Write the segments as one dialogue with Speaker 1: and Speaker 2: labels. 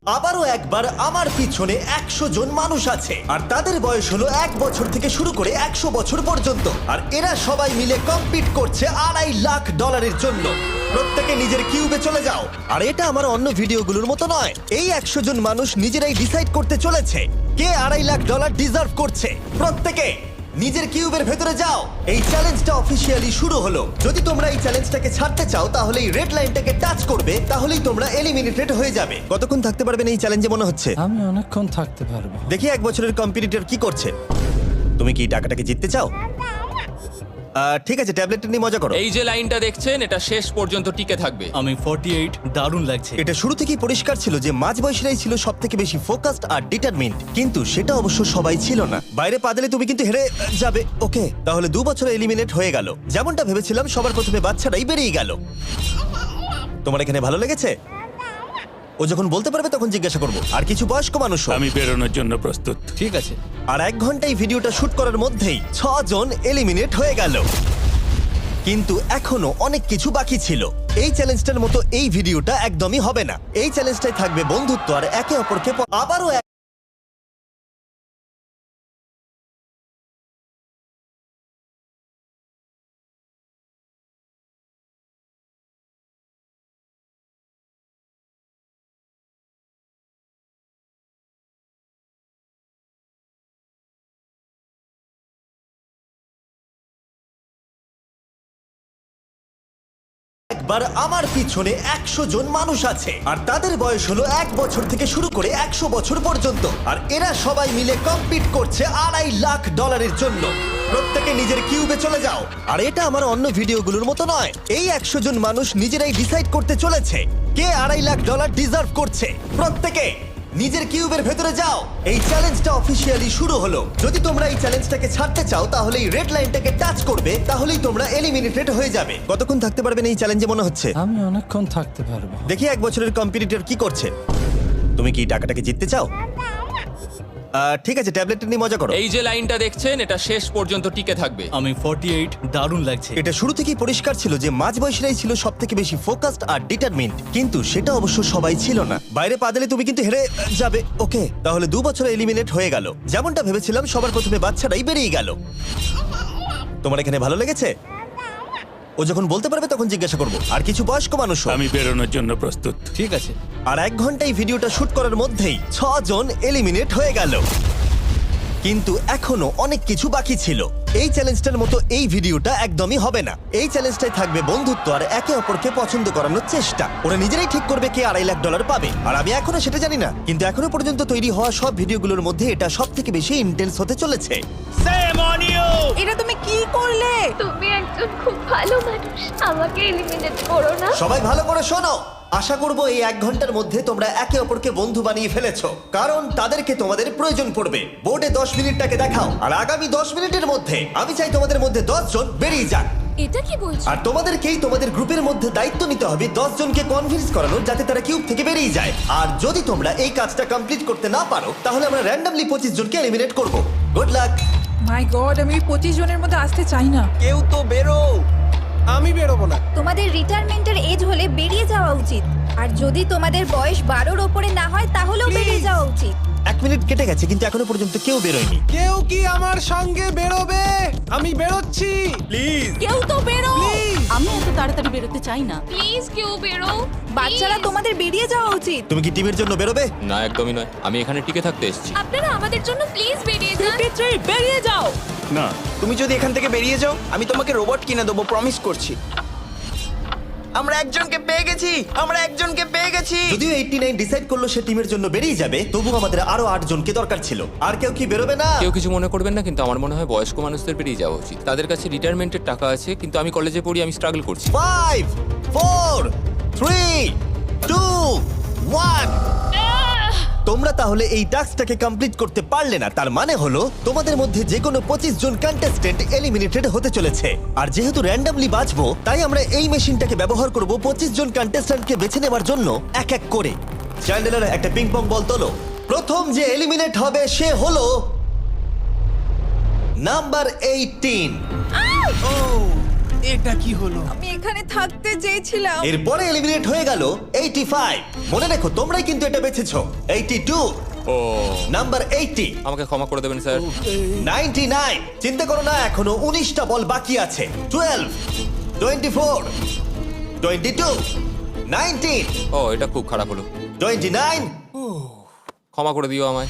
Speaker 1: আবারও একবার আমার পিছনে 100 জন মানুষ আছে আর তাদের বয়স হলো 1 বছর থেকে শুরু করে 100 বছর পর্যন্ত। আর এরা সবাই মিলে কম্পিট করছে $2.5 লাখ জন্য। প্রত্যেকে নিজের কিউবে চলে যাও। আর এটা আমার অন্য ভিডিওগুলোর মতো নয়। এই 100 জন মানুষ নিজেরাই ডিসাইড করতে চলেছে কে $2.5 লাখ ডিজার্ভ করছে। প্রত্যেকে নিজের কিউবের ভেতরে যাও। এই চ্যালেঞ্জটা অফিসিয়ালি শুরু হলো। যদি তোমরা এই চ্যালেঞ্জটাকে ছাড়তে চাও তাহলে এই রেড লাইনটাকে টাচ করবে, তাহলেই তোমরা এলিমিনেটেড হয়ে যাবে। কতক্ষণ থাকতে পারবেন এই চ্যালেঞ্জে মনে হচ্ছে?
Speaker 2: আমি অনেকক্ষণ থাকতে পারবো।
Speaker 1: দেখি 1 বছরের কম্পিটিটর কি করছে। তুমি কি টাকাটাকে জিততে চাও? ঠিক আছে, ট্যাবলেটটা নিয়ে মজা করো।
Speaker 3: এই যে লাইনটা দেখছেন এটা শেষ পর্যন্ত টিকে থাকবে।
Speaker 4: আমি 48, দারুণ লাগছে।
Speaker 1: এটা শুরু থেকেই পরিষ্কার ছিল যে মাঝবয়সীরাই ছিল সবথেকে বেশি ফোকাসড আর ডিটারমিন্ড, কিন্তু সেটা অবশ্য সবাই ছিল না। বাইরে পা দিলে তুমি কিন্তু হেরে যাবে। ওকে, তাহলে 2 বছরে এলিমিনেট হয়ে গেল। যেমনটা ভেবেছিলাম, সবার প্রথমে বাচ্চারাই বেরিয়ে গেল। তোমার এখানে ভালো লেগেছে? ও যখন বলতে পারবে তখন জিজ্ঞাসা করবো। আর কিছু বয়স্ক মানুষ।
Speaker 5: আমি বেরোনোর জন্য প্রস্তুত।
Speaker 4: ঠিক আছে।
Speaker 1: আর 1 ঘন্টায় ভিডিওটা শুট করার মধ্যেই 6 জন এলিমিনেট হয়ে গেল। কিন্তু এখনো অনেক কিছু বাকি ছিল। এই চ্যালেঞ্জটার মতো এই ভিডিওটা একদমই হবে না। এই চ্যালেঞ্জটাই থাকবে বন্ধুত্ব আর একে অপরকে আবারও একবার আমার পিছনে 100 জন মানুষ আছে আর তাদের বয়স হলো 1 বছর থেকে শুরু করে 100 বছর পর্যন্ত। আর এরা সবাই মিলে কম্পিট করছে $2.5 লাখ জন্য। প্রত্যেকে নিজের কিউবে চলে যাও। আর এটা আমার অন্য ভিডিওগুলোর মতো নয়। এই 100 জন মানুষ নিজেরাই ডিসাইড করতে চলেছে কে $2.5 লাখ ডিজার্ভ করছে। প্রত্যেকে নিজের কিউবের ভেতরে যাও। এই চ্যালেঞ্জটা অফিসিয়ালি শুরু হলো। যদি তোমরা এই চ্যালেঞ্জটাকে ছাড়তে চাও তাহলে এই রেড লাইনটাকে টাচ করবে, তাহলেই তোমরা এলিমিনেটেড হয়ে যাবে। কতক্ষণ থাকতে পারবেন এই চ্যালেঞ্জে মনে হচ্ছে?
Speaker 2: আমি অনেকক্ষণ থাকতে পারবো।
Speaker 1: দেখি 1 বছরের কম্পিটিটর কি করছে। তুমি কি টাকাটাকে জিততে চাও? ঠিক আছে, ট্যাবলেটটা নিয়ে মজা করো।
Speaker 3: এই যে লাইনটা দেখছেন এটা শেষ পর্যন্ত টিকে থাকবে।
Speaker 4: আমি 48, দারুণ লাগছে।
Speaker 1: এটা শুরু থেকেই পরিষ্কার ছিল যে মাঝবয়সীরাই ছিল সবথেকে বেশি ফোকাসড আর ডিটারমিন্ড, কিন্তু সেটা অবশ্য সবাই ছিল না। বাইরে পা দিলে তুমি কিন্তু হেরে যাবে। ওকে, তাহলে 2 বছরে এলিমিনেট হয়ে গেল। যেমনটা ভেবেছিলাম, সবার প্রথমে বাচ্চারাই বেরিয়ে গেল। তোমার এখানে ভালো লেগেছে? ও যখন বলতে পারবে তখন জিজ্ঞাসা করবো। আর কিছু বয়স্ক মানুষ।
Speaker 5: আমি বেরোনোর জন্য প্রস্তুত।
Speaker 4: ঠিক আছে।
Speaker 1: আর 1 ঘন্টায় ভিডিওটা শুট করার মধ্যেই 6 জন এলিমিনেট হয়ে গেল। কিন্তু এখনো অনেক কিছু বাকি ছিল। এই চ্যালেঞ্জটার মতো এই ভিডিওটা একদমই হবে না। এই চ্যালেঞ্জটাই থাকবে বন্ধুত্ব আর একে অপরকে পছন্দ করানোর চেষ্টা। ওরা নিজেরাই ঠিক করবে কে $2.5 লাখ পাবে। আর আমি এখনো সেটা জানি না, কিন্তু এখনো পর্যন্ত তৈরি হওয়া সব ভিডিওগুলোর মধ্যে এটা সবথেকে বেশি ইন্টেন্স হতে চলেছে।
Speaker 6: এটা তুমি কি করলে?
Speaker 7: তুমি একজন খুব ভালো মানুষ, আমাকে এলিমিনেট করো না।
Speaker 1: সবাই ভালো করে শোনো। আশা করব এই 1 ঘন্টার মধ্যে তোমরা একে অপরকে বন্ধু বানিয়ে ফেলেছো, কারণ তাদেরকে তোমাদের প্রয়োজন পড়বে। বোর্ডে 10 মিনিটটাকে দেখাও, আর আগামী 10 মিনিটের মধ্যে আমি চাই তোমাদের মধ্যে 10 জন বেরিয়ে যাক।
Speaker 7: এটা কি বলছো?
Speaker 1: আর তোমাদেরকেই তোমাদের গ্রুপের মধ্যে দায়িত্ব নিতে হবে 10 জনকে কনভিন্স করানোর যাতে তারা কিউব থেকে বেরিয়ে যায়। আর যদি তোমরা এই কাজটা কমপ্লিট করতে না পারো তাহলে আমরা র্যান্ডমলি 25 জনকে এলিমিনেট করব। Good luck.
Speaker 6: মাই গড, আমি 25 জনের মধ্যে আসতে চাই না।
Speaker 4: কেউ তো বেরো। আমি বেরোবো না।
Speaker 8: তোমাদের রিটায়ারমেন্টের এজ হলে বেরিয়ে যাওয়া উচিত। আর যদি তোমাদের বয়স 12-র ওপরে না হয় তাহলেও বেরিয়ে যাওয়া উচিত।
Speaker 1: 1 মিনিট কেটে গেছে কিন্তু এখনো পর্যন্ত কেউ বেরোয়নি।
Speaker 4: কেউ কি আমার সঙ্গে বেরোবে? আমি বেরোচ্ছি। প্লিজ।
Speaker 6: কেউ তো বেরো।
Speaker 9: আমি এত তাড়াতাড়ি বেরোতে চাই না।
Speaker 7: প্লিজ কেউ বেরো।
Speaker 6: বাচ্চারা, তোমাদের বেরিয়ে যাওয়া উচিত।
Speaker 1: তুমি কি টিমের জন্য বেরোবে?
Speaker 3: না, একদমই নয়। আমি এখানে টিকে থাকতে এসেছি।
Speaker 7: আপনারা আমাদের জন্য প্লিজ বেরিয়ে যান।
Speaker 6: 53, বেরিয়ে যাও।
Speaker 5: না,
Speaker 10: তুমি যদি এখান থেকে বেরিয়ে যাও আমি তোমাকে রোবট কিনে দেবো, প্রমিস করছি। আমরা একজনকে পেয়ে গেছি, আমরা একজনকে পেয়ে গেছি।
Speaker 1: যদিও 89 ডিসাইড করলো সে টিমের জন্য বেরিয়ে যাবে, তবু আমাদের আরো 8 জনকে দরকার ছিল। আর কেউ কি বেরোবে না?
Speaker 3: কেউ কিছু মনে করবেন না, কিন্তু আমার মনে হয় বয়স্ক মানুষদের বেরিয়ে যাওয়া উচিত। তাদের কাছে রিটায়ারমেন্টের টাকা আছে, কিন্তু আমি কলেজে পড়ি, আমি স্ট্রাগল করছি।
Speaker 1: 5 4 3 2 1। তোমরা তাহলে এই টাস্কটাকে কমপ্লিট করতে পারলে না, তার মানে হলো তোমাদের মধ্যে যে কোনো 25 জন কন্টেস্টেন্ট এলিমিনেটেড হতে চলেছে। আর যেহেতু র্যান্ডমলি বাঁচবো, তাই আমরা এই মেশিনটাকে ব্যবহার করব 25 জন কন্টেস্টেন্টকে বেছে নেওয়ার জন্য এক এক করে। চ্যান্ডেলার, একটা পিং পং বল তোলো। প্রথম যে এলিমিনেট হবে সে হলো নাম্বার 18।
Speaker 4: এটা কি হলো?
Speaker 6: আমি এখানে থাকতে চেয়েছিলাম।
Speaker 1: এরপরে এলিমিনেট হয়ে গেল 85। মনে রেখো তোমরাই কিন্তু এটা বেছেছো। 82,
Speaker 3: ও
Speaker 1: নাম্বার 80,
Speaker 3: আমাকে ক্ষমা করে দেবেন স্যার।
Speaker 1: 99। চিন্তা করো না, এখনো 19টা বল বাকি আছে। 12, 24, 22, 19,
Speaker 3: ও এটা খুব খারাপ হলো,
Speaker 1: 29,
Speaker 3: ক্ষমা করে দিও আমায়।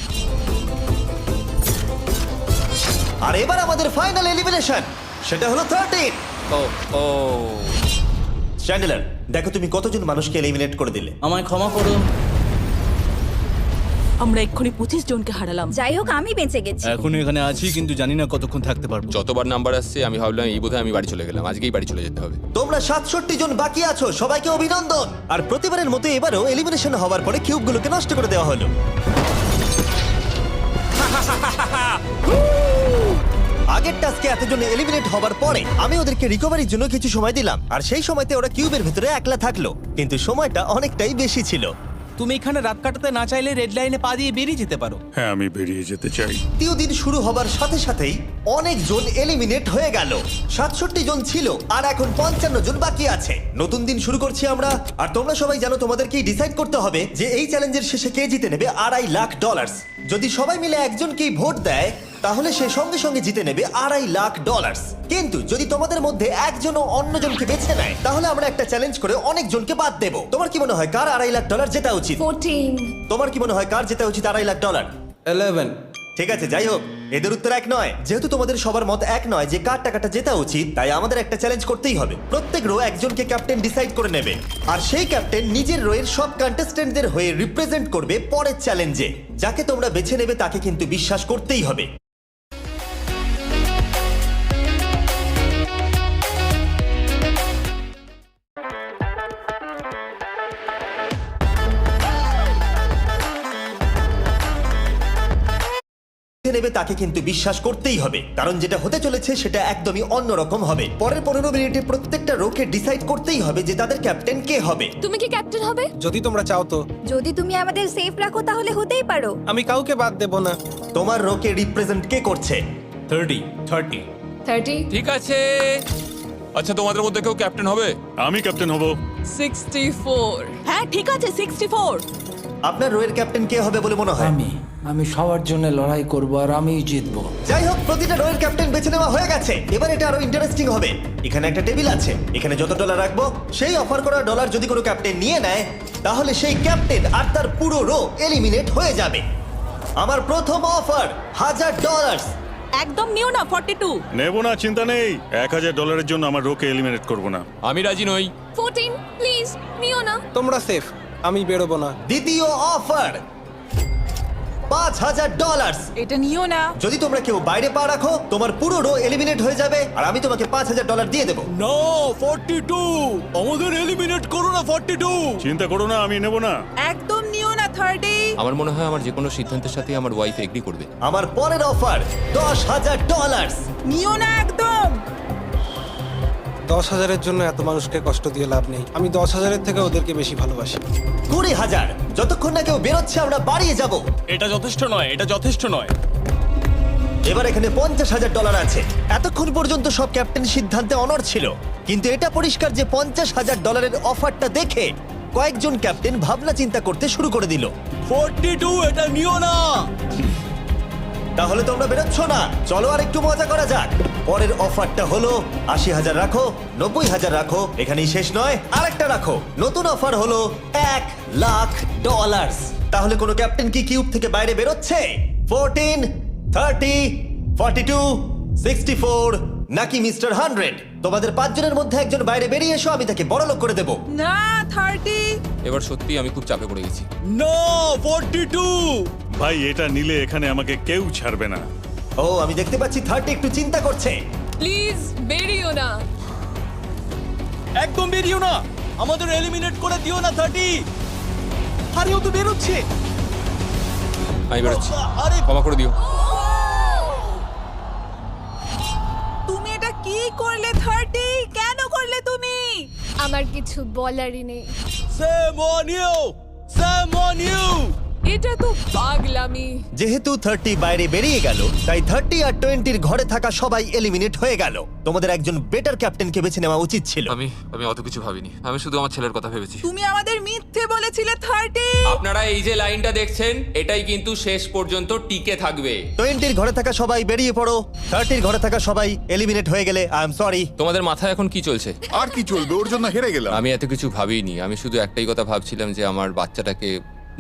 Speaker 1: আর এবার আমাদের ফাইনাল এলিমিনেশন, সেটা হলো 13।
Speaker 3: ও ও
Speaker 1: চ্যান্ডেলার, দেখো তুমি কতজন মানুষকে এলিমিনেট করে দিলে।
Speaker 2: আমায় ক্ষমা করো।
Speaker 9: আমরা এক্ষুনি 25 জনকে হারালাম।
Speaker 8: যাই হোক আমি বেঁচে গেছি।
Speaker 2: এখনো এখানে আছি, কিন্তু জানি না কতক্ষণ থাকতে পারবো।
Speaker 3: যতবার নাম্বার আসছে আমি ভাবলাম এই বোধহয় আমি বাড়ি চলে গেলাম, আজকেই বাড়ি চলে যেতে হবে।
Speaker 1: তোমরা 67 জন বাকি আছো, সবাইকে অভিনন্দন। আর প্রতিবারের মতো এবারও এলিমিনেশন হওয়ার পরে কিউবগুলোকে নষ্ট করে দেওয়া হলো। আগের টাস্কে এতজন এলিমিনেট হবার পরে আমি ওদেরকে রিকভারির জন্য কিছু সময় দিলাম, আর সেই সময়তে ওরা কিউবের ভিতরে একলা থাকলো, কিন্তু সময়টা অনেকটাই বেশি ছিল।
Speaker 4: তুমি এখানে রাত কাটাতে না চাইলে রেড লাইনে পা দিয়ে বেরিয়ে যেতে পারো।
Speaker 5: হ্যাঁ, আমি বেরিয়ে যেতে চাই।
Speaker 1: তৃতীয় দিন শুরু হবার সাথে সাথেই অনেকজন এলিমিনেট হয়ে গেল। 67 জন ছিল আর এখন 55 জন বাকি আছে। নতুন দিন শুরু করছি আমরা, আর তোমরা সবাই জানো তোমাদেরকেই ডিসাইড করতে হবে যে এই চ্যালেঞ্জের শেষে কে জিতে নেবে $2.5 লাখ। যদি সবাই মিলে একজনকেই ভোট দেয় তাহলে সে সঙ্গে সঙ্গে জিতে নেবে $2.5 লাখ। কিন্তু যদি তোমাদের মধ্যে একজনও অন্যজনকে বেছে নেয় তাহলে আমরা একটা চ্যালেঞ্জ করে অনেকজনকে বাদ দেব। তোমার কি মনে হয় কার $2.5 লাখ জেতা উচিত?
Speaker 7: 14।
Speaker 1: তোমার কি মনে হয় কার জেতা উচিত $2.5 লাখ?
Speaker 4: 11।
Speaker 1: ঠিক আছে, যাই হোক, এদের উত্তর এক নয়। যেহেতু তোমাদের সবার মত এক নয় যে কার টাকাটা জেতা উচিত, তাই আমাদের একটা চ্যালেঞ্জ করতেই হবে। প্রত্যেক রো একজনকে ক্যাপ্টেন ডিসাইড করে নেবে, আর সেই ক্যাপ্টেন নিজের রোয়ের সব কন্টেস্টেন্টদের হয়ে রিপ্রেজেন্ট করবে পরের চ্যালেঞ্জে। যাকে তোমরা বেছে নেবে তাকে কিন্তু বিশ্বাস করতেই হবে। নেবে তাকে কিন্তু বিশ্বাস করতেই হবে, কারণ যেটা হতে চলেছে সেটা একদমই অন্যরকম হবে। পরের 15 মিনিটে প্রত্যেকটা রোকে ডিসাইড করতেই হবে যে তাদের ক্যাপ্টেন কে হবে।
Speaker 7: তুমি কি ক্যাপ্টেন হবে?
Speaker 4: যদি তোমরা চাও তো।
Speaker 8: যদি তুমি আমাদের সেফ রাখো তাহলে হতেই পারো।
Speaker 4: আমি কাউকে বাদ দেব না।
Speaker 1: তোমার রোকে রিপ্রেজেন্ট কে করছে?
Speaker 7: 30।
Speaker 3: ঠিক আছে, আচ্ছা তোমাদের মধ্যে কেউ ক্যাপ্টেন হবে?
Speaker 5: আমি ক্যাপ্টেন হব।
Speaker 6: 64।
Speaker 9: হ্যাঁ ঠিক আছে, 64।
Speaker 1: আপনার রোয়ের ক্যাপ্টেন কে হবে বলে মনে হয়?
Speaker 2: আমি সবার জন্য লড়াই করব আর আমিই জিতবো।
Speaker 1: যাই হোক, প্রতিটা রোয়ের ক্যাপ্টেন বেছে নেওয়া হয়ে গেছে। এবার এটা আরো ইন্টারেস্টিং হবে। এখানে একটা টেবিল আছে, এখানে যত ডলার রাখবো সেই অফার করা ডলার যদি কোনো ক্যাপ্টেন নিয়ে নেয় তাহলে সেই ক্যাপ্টেন আর তার পুরো রো এলিমিনেট হয়ে যাবে। আমার প্রথম অফার $1000।
Speaker 9: একদম নিও না 42।
Speaker 5: নেব না, চিন্তা নেই। $1000 জন্য আমার রোকে এলিমিনেট করব না।
Speaker 3: আমি রাজি নই।
Speaker 7: 14 প্লিজ নিও না।
Speaker 4: তোমরা সেফ, আমি বেরোবো না।
Speaker 1: দ্বিতীয় অফার $5000।
Speaker 6: এটা নিও না।
Speaker 1: যদি তোমরা কেউ বাইরে পা রাখো তোমার পুরো রো এলিমিনেট হয়ে যাবে, আর আমি তোমাকে $5000 দিয়ে দেবো।
Speaker 2: নো, 42 আমাদের এলিমিনেট করো না। 42
Speaker 5: চিন্তা করো না, আমি নেব না।
Speaker 6: একদম নিও না 30।
Speaker 3: আমার মনে হয় আমার যে কোনো সিদ্ধান্তের সাথে আমার ওয়াইফ এগ্রি করবে।
Speaker 1: আমার পরের অফার $10000।
Speaker 6: নিও না একদম।
Speaker 4: 10,000-এর জন্য এত মানুষকে কষ্ট দিয়ে লাভ নেই। আমি 10,000-এর থেকে ওদেরকে বেশি ভালোবাসি।
Speaker 1: 20,000। যতক্ষণ না কেউ বেরোচ্ছে আমরা বাড়িয়ে যাব।
Speaker 2: এটা যথেষ্ট নয়, এটা যথেষ্ট নয়।
Speaker 1: এবার এখানে $50,000 আছে। এতক্ষণ পর্যন্ত সব ক্যাপ্টেন সিদ্ধান্তে অনড় ছিল, কিন্তু এটা পরিষ্কার যে $50,000-এর অফারটা দেখে কয়েকজন ক্যাপ্টেন ভাবনা চিন্তা করতে শুরু করে দিল।
Speaker 2: 42 এটা নিও না।
Speaker 1: তাহলে তোমরা বেরোচ্ছ না? চলো আর একটু মজা করা যাক। পরের অফারটা হলো 80,000 রাখো, 90,000 রাখো, এখানেই শেষ নয়, আরেকটা রাখো। নতুন অফার হলো $1 লাখ। তাহলে কোনো ক্যাপ্টেন কি কিউব থেকে বাইরে বেরোচ্ছে? 14, 30, 42, 64 নাকি মিস্টার 100? তোমাদের 5 জনের মধ্যে একজন বাইরে বেরিয়ে এসো, আমি তাকে বড়লোক করে দেবো।
Speaker 6: না 30।
Speaker 3: এবার সত্যি আমি খুব চাপে পড়ে গেছি।
Speaker 2: নো, 42
Speaker 5: ভাই, এটা নিলে এখানে আমাকে কেউ ছাড়বে না।
Speaker 1: ও, আমি দেখতে পাচ্ছি 30 একটু চিন্তা করছে।
Speaker 6: প্লিজ বেরিও না।
Speaker 2: একদম বেরিও না, আমাদের এলিমিনেট করে দিও না। 30
Speaker 4: আরে ও তো বেরোচ্ছে।
Speaker 3: আমি বেরোচ্ছি,
Speaker 2: আরে
Speaker 3: ক্ষমা করে দিও।
Speaker 6: তুমি এটা কি করলে 30? কেন করলে তুমি?
Speaker 7: আমার কিছু বলারই নেই।
Speaker 2: Same on you, same on you.
Speaker 6: এটা তো পাগলামি।
Speaker 1: যেহেতু 30 বাইরে বেরিয়ে গেল, তাই 30 আর 20 ঘরে থাকা সবাই এলিমিনেট হয়ে গেল। তোমাদের একজন বেটার ক্যাপ্টেনকে বেছে নেওয়া উচিত ছিল।
Speaker 3: আমি অত কিছু ভাবিনি, আমি শুধু আমার ছেলের কথা ভেবেছি।
Speaker 6: তুমি আমাদের মিথ্যে বলেছিলে 30।
Speaker 3: আপনারা এই যে লাইনটা দেখছেন, এটাই কিন্তু শেষ পর্যন্ত টিকে থাকবে।
Speaker 1: 20 ঘরে থাকা সবাই বেরিয়ে পড়ো। 30 ঘরে থাকা সবাই এলিমিনেট হয়ে গেলে আই এম সরি।
Speaker 3: তোমাদের মাথায় এখন কি চলছে?
Speaker 11: আর কি চলবে, ওর জন্য হেরে গেলাম।
Speaker 3: আমি এত কিছু ভাবিনি, আমি শুধু একটাই কথা ভাবছিলাম যে আমার বাচ্চাটাকে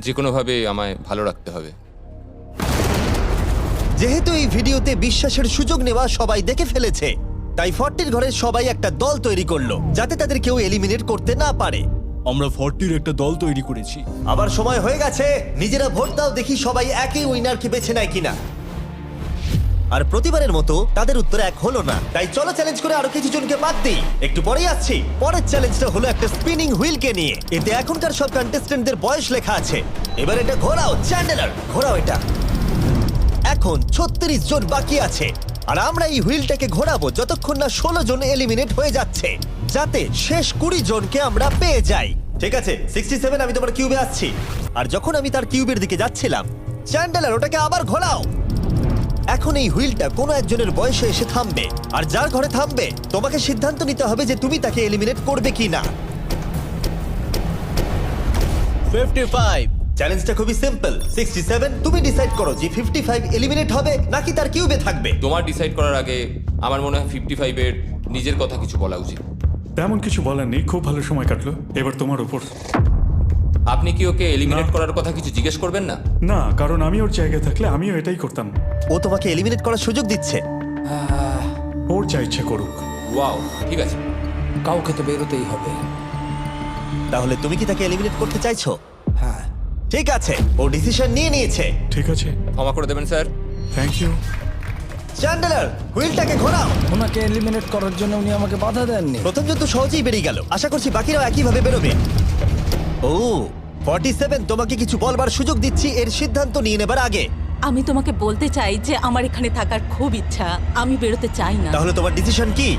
Speaker 3: যে কোনোভাবে আমায় ভালো রাখতে হবে।
Speaker 1: যেহেতু এই ভিডিওতে বিশ্বাসের সুযোগ নেওয়া সবাই দেখে ফেলেছে, তাই 40 ঘরের সবাই একটা দল তৈরি করলো যাতে তাদের কেউ এলিমিনেট করতে না পারে।
Speaker 2: আমরা 40-র একটা দল তৈরি করেছি।
Speaker 1: আবার সময় হয়ে গেছে, নিজেরা ভোট দাও, দেখি সবাই একই উইনারকে বেছে নেয় কিনা। আর প্রতিবারের মতো তাদের উত্তর এক হলো না, তাই চলো চ্যালেঞ্জ করে আরো কিছু জনকে বাদ দিই। একটু পরেই আসছি। পরের চ্যালেঞ্জটা হলো একটা স্পিনিং হুইলকে নিয়ে। এতে এখনকার সব কন্টেস্ট্যান্টদের বয়স লেখা আছে। এবার এটা ঘোরাও, চ্যান্ডেলার ঘোরাও এটা। এখন 36 জন বাকি আছে, আর আমরা এই হুইলটাকে ঘোরাবো যতক্ষণ না 16 জন এলিমিনেট হয়ে যাচ্ছে, যাতে শেষ 20 জনকে আমরা পেয়ে যাই। ঠিক আছে 67, আমি তোমার কিউবে আসছি। আর যখন আমি তার কিউবের দিকে যাচ্ছিলাম, চ্যান্ডেলার ওটাকে আবার ঘোরাও। এখন এই হুইলটা কোনো একজনের বয়সে এসে থামবে, আর যার ঘরে থামবে তোমাকে সিদ্ধান্ত নিতে হবে যে তুমি তাকে এলিমিনেট করবে কিনা।
Speaker 2: 55।
Speaker 1: চ্যালেঞ্জটা খুবই সিম্পল। 67, তুমি ডিসাইড করো যে 55 এলিমিনেট হবে নাকি তার কিউবে থাকবে।
Speaker 3: তোমার ডিসাইড করার আগে আমার মনে হয় 55-এর নিজের কথা কিছু বলা উচিত।
Speaker 5: তেমন কিছু বলার নেই, খুব ভালো সময় কাটলো। এবার তোমার উপর।
Speaker 3: আপনি কি ওকে এলিমিনেট
Speaker 5: না।
Speaker 3: করার কথা কিছু জিজ্ঞেস করবেন না?
Speaker 5: না, কারণ আমি ওর জায়গায় থাকলে আমিও এটাই করতাম।
Speaker 1: ও তোমাকে এলিমিনেট করার সুযোগ দিচ্ছে।
Speaker 5: ওর যা ইচ্ছে করুক।
Speaker 3: ওয়াও, ঠিক আছে।
Speaker 2: কাউকে তো বেরোতেই হবে।
Speaker 1: তাহলে তুমি কি তাকে এলিমিনেট করতে চাইছো?
Speaker 2: হ্যাঁ।
Speaker 1: ঠিক আছে, ও ডিসিশন নিয়ে নিয়েছে।
Speaker 5: ঠিক আছে,
Speaker 3: ক্ষমা করে দেবেন স্যার।
Speaker 5: Thank you.
Speaker 1: চ্যান্ডেলার হুইলটাকে ঘোরাও।
Speaker 2: ওনাকে এলিমিনেট করার জন্য উনি আমাকে বাধা দেননি।
Speaker 1: প্রথম জন তো সহজেই বেরিয়ে গেল, আশা করছি বাকিরাও একইভাবে বেরোবে। ও 47, তোমাকে কিছু বলবার সুযোগ দিচ্ছি এর সিদ্ধান্ত নিয়ে নেবার আগে।
Speaker 9: আমি তোমাকে বলতে চাই যে আমার এখানে থাকার খুব ইচ্ছা, আমি বেরোতে চাই না।
Speaker 1: তাহলে তোমার ডিসিশন কি?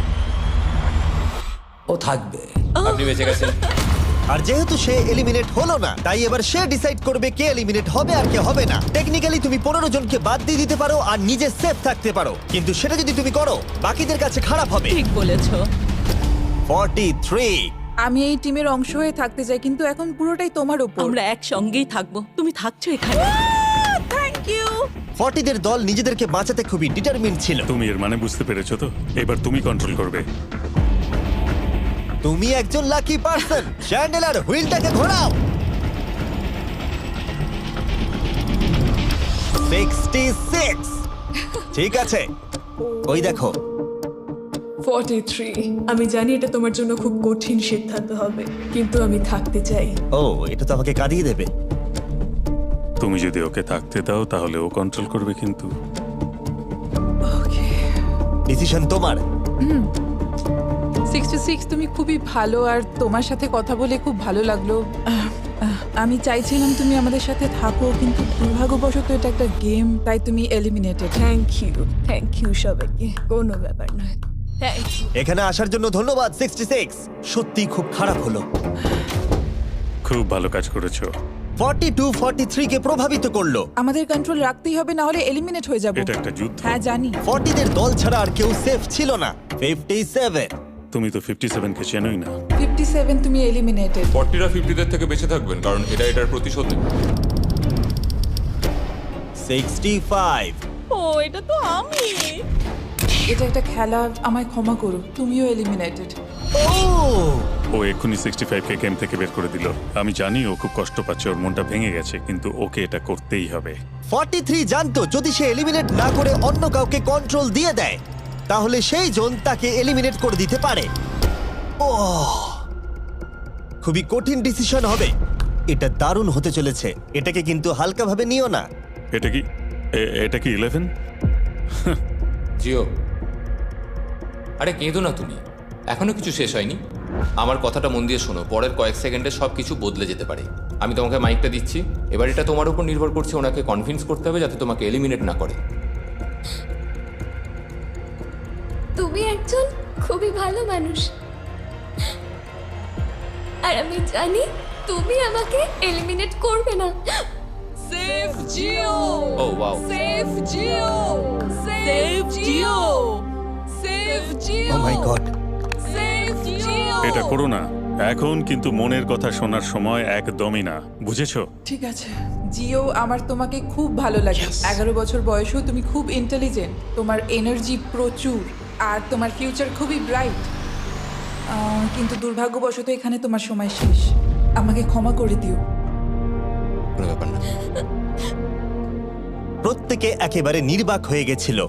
Speaker 2: ও থাকবে।
Speaker 3: আপনি বেঁচে গেছেন।
Speaker 1: আর যেহেতু সে এলিমিনেট হলো না, তাই এবার সে ডিসাইড করবে কে এলিমিনেট হবে আর কে হবে না। টেকনিক্যালি তুমি 15 জনকে বাদ দিয়ে দিতে পারো আর নিজে সেফ থাকতে পারো, কিন্তু সেটা যদি তুমি করো বাকিদের কাছে খারাপ হবে।
Speaker 9: ঠিক বলেছো।
Speaker 1: 43।
Speaker 6: আমি এই টিমের অংশ হয়ে থাকতে চাই, কিন্তু এখন পুরোটাই তোমার উপর।
Speaker 9: আমরা একসঙ্গেই থাকবো, তুমি থাকছো এখানে।
Speaker 6: Thank you.
Speaker 1: 40 দের দল নিজেদেরকে বাঁচাতে খুবই ডিটারমিন্ড ছিল।
Speaker 5: তুমি এর মানে বুঝতে পেরেছো তো? এবার তুমি কন্ট্রোল করবে।
Speaker 1: তুমি একজন লাকি পারসন। চ্যান্ডেলার হুইলটাকে ঘোরাও। 66। ঠিক আছে, ওই দেখো।
Speaker 12: 43। আমি জানি এটা তোমার জন্য খুব কঠিন সিদ্ধান্ত হবে, কিন্তু আমি থাকতে চাই।
Speaker 1: ও, এটা তো আমাকে কাঁদিয়ে দেবে।
Speaker 5: তুমি যদি ওকে থাকতে দাও তাহলে ও কন্ট্রোল করবে, কিন্তু
Speaker 12: ওকে।
Speaker 1: ডিসিশন তোমার।
Speaker 12: 66, তুমি খুবই ভালো, আর তোমার সাথে কথা বলে খুব ভালো লাগলো। আমি চাইছিলাম তুমি আমাদের সাথে থাকো, কিন্তু দুর্ভাগ্যবশত এটা একটা গেম, তাই তুমি এলিমিনেটেড। থ্যাংক ইউ সবাইকে, কোনো ব্যাপার নয়। Thank you.
Speaker 1: এখানে আসার জন্য ধন্যবাদ 66। সত্যি খুব খারাপ হলো।
Speaker 5: খুব ভালো কাজ করেছো।
Speaker 1: 42 43 কে প্রভাবিত করলো।
Speaker 12: আমাদের কন্ট্রোল রাখতেই হবে, না হলে এলিমিনেট হয়ে যাব।
Speaker 5: এটা একটা যুদ্ধ।
Speaker 12: হ্যাঁ জানি।
Speaker 1: 40 দের দল ছাড়া আর কেউ সেফ ছিল না। 57।
Speaker 5: তুমি তো 57 কে চেনোই না।
Speaker 12: 57, তুমি এলিমিনেটেড।
Speaker 3: 40রা 50-দের থেকে বেঁচে থাকবেন, কারণ এটার প্রতিশোধ নেবে।
Speaker 1: 65।
Speaker 9: ও, এটা তো আমি।
Speaker 12: এটা একটা খেলা, আমায় ক্ষমা করো, তুমিও এলিমিনেটেড।
Speaker 5: ও এক্ষুনি 65 কে গেম থেকে বের করে দিল। আমি জানি ও খুব কষ্ট পাচ্ছে, ওর মনটা ভেঙে গেছে, কিন্তু ওকে এটা করতেই হবে।
Speaker 1: 43 জানতো যদি সে এলিমিনেট না করে অন্য কাউকে কন্ট্রোল দিয়ে দেয়, তাহলে সেই জন তাকে এলিমিনেট করে দিতে পারে। ও, খুবই কঠিন ডিসিশন হবে। এটা দারুণ হতে চলেছে। এটাকে কিন্তু হালকাভাবে নিও না।
Speaker 5: এটা কি 11?
Speaker 3: জিও, আরে কেঁদো না তুমি, এখনো কিছু শেষ হয়নি। আমার কথাটা মন দিয়ে শোনো, পরের কয়েক সেকেন্ডে সব কিছু বদলে যেতে পারে। আমি তোমাকে মাইকটা দিচ্ছি, এবার এটা তোমার উপর নির্ভর করছে। ওনাকে কনভিন্স করতে হবে যাতে তোমাকে এলিমিনেট না করে।
Speaker 7: তুমি একজন খুবই ভালো মানুষ, আর আমি জানি তুমি আমাকে এলিমিনেট করবে না।
Speaker 3: ও ওয়াও,
Speaker 6: সেভ জিও, সেভ জিও, সেভ জিও,
Speaker 1: ও মাই গড,
Speaker 6: সেভ জিও।
Speaker 5: এটা করো না। এখন কিন্তু মনের কথা শোনার সময় একদমই না, বুঝেছো?
Speaker 12: ঠিক আছে জিও, আমার তোমাকে খুব ভালো লাগে। 11 বছর বয়সেও তুমি খুব ইন্টেলিজেন্ট, তোমার এনার্জি প্রচুর, আর তোমার ফিউচার খুবই ব্রাইট। কিন্তু দুর্ভাগ্যবশত এখানে তোমার সময় শেষ। আমাকে ক্ষমা করে দিও।
Speaker 3: কোনো ব্যাপার না।
Speaker 1: প্রত্যেকে একেবারে নির্বাক হয়ে গেছিল।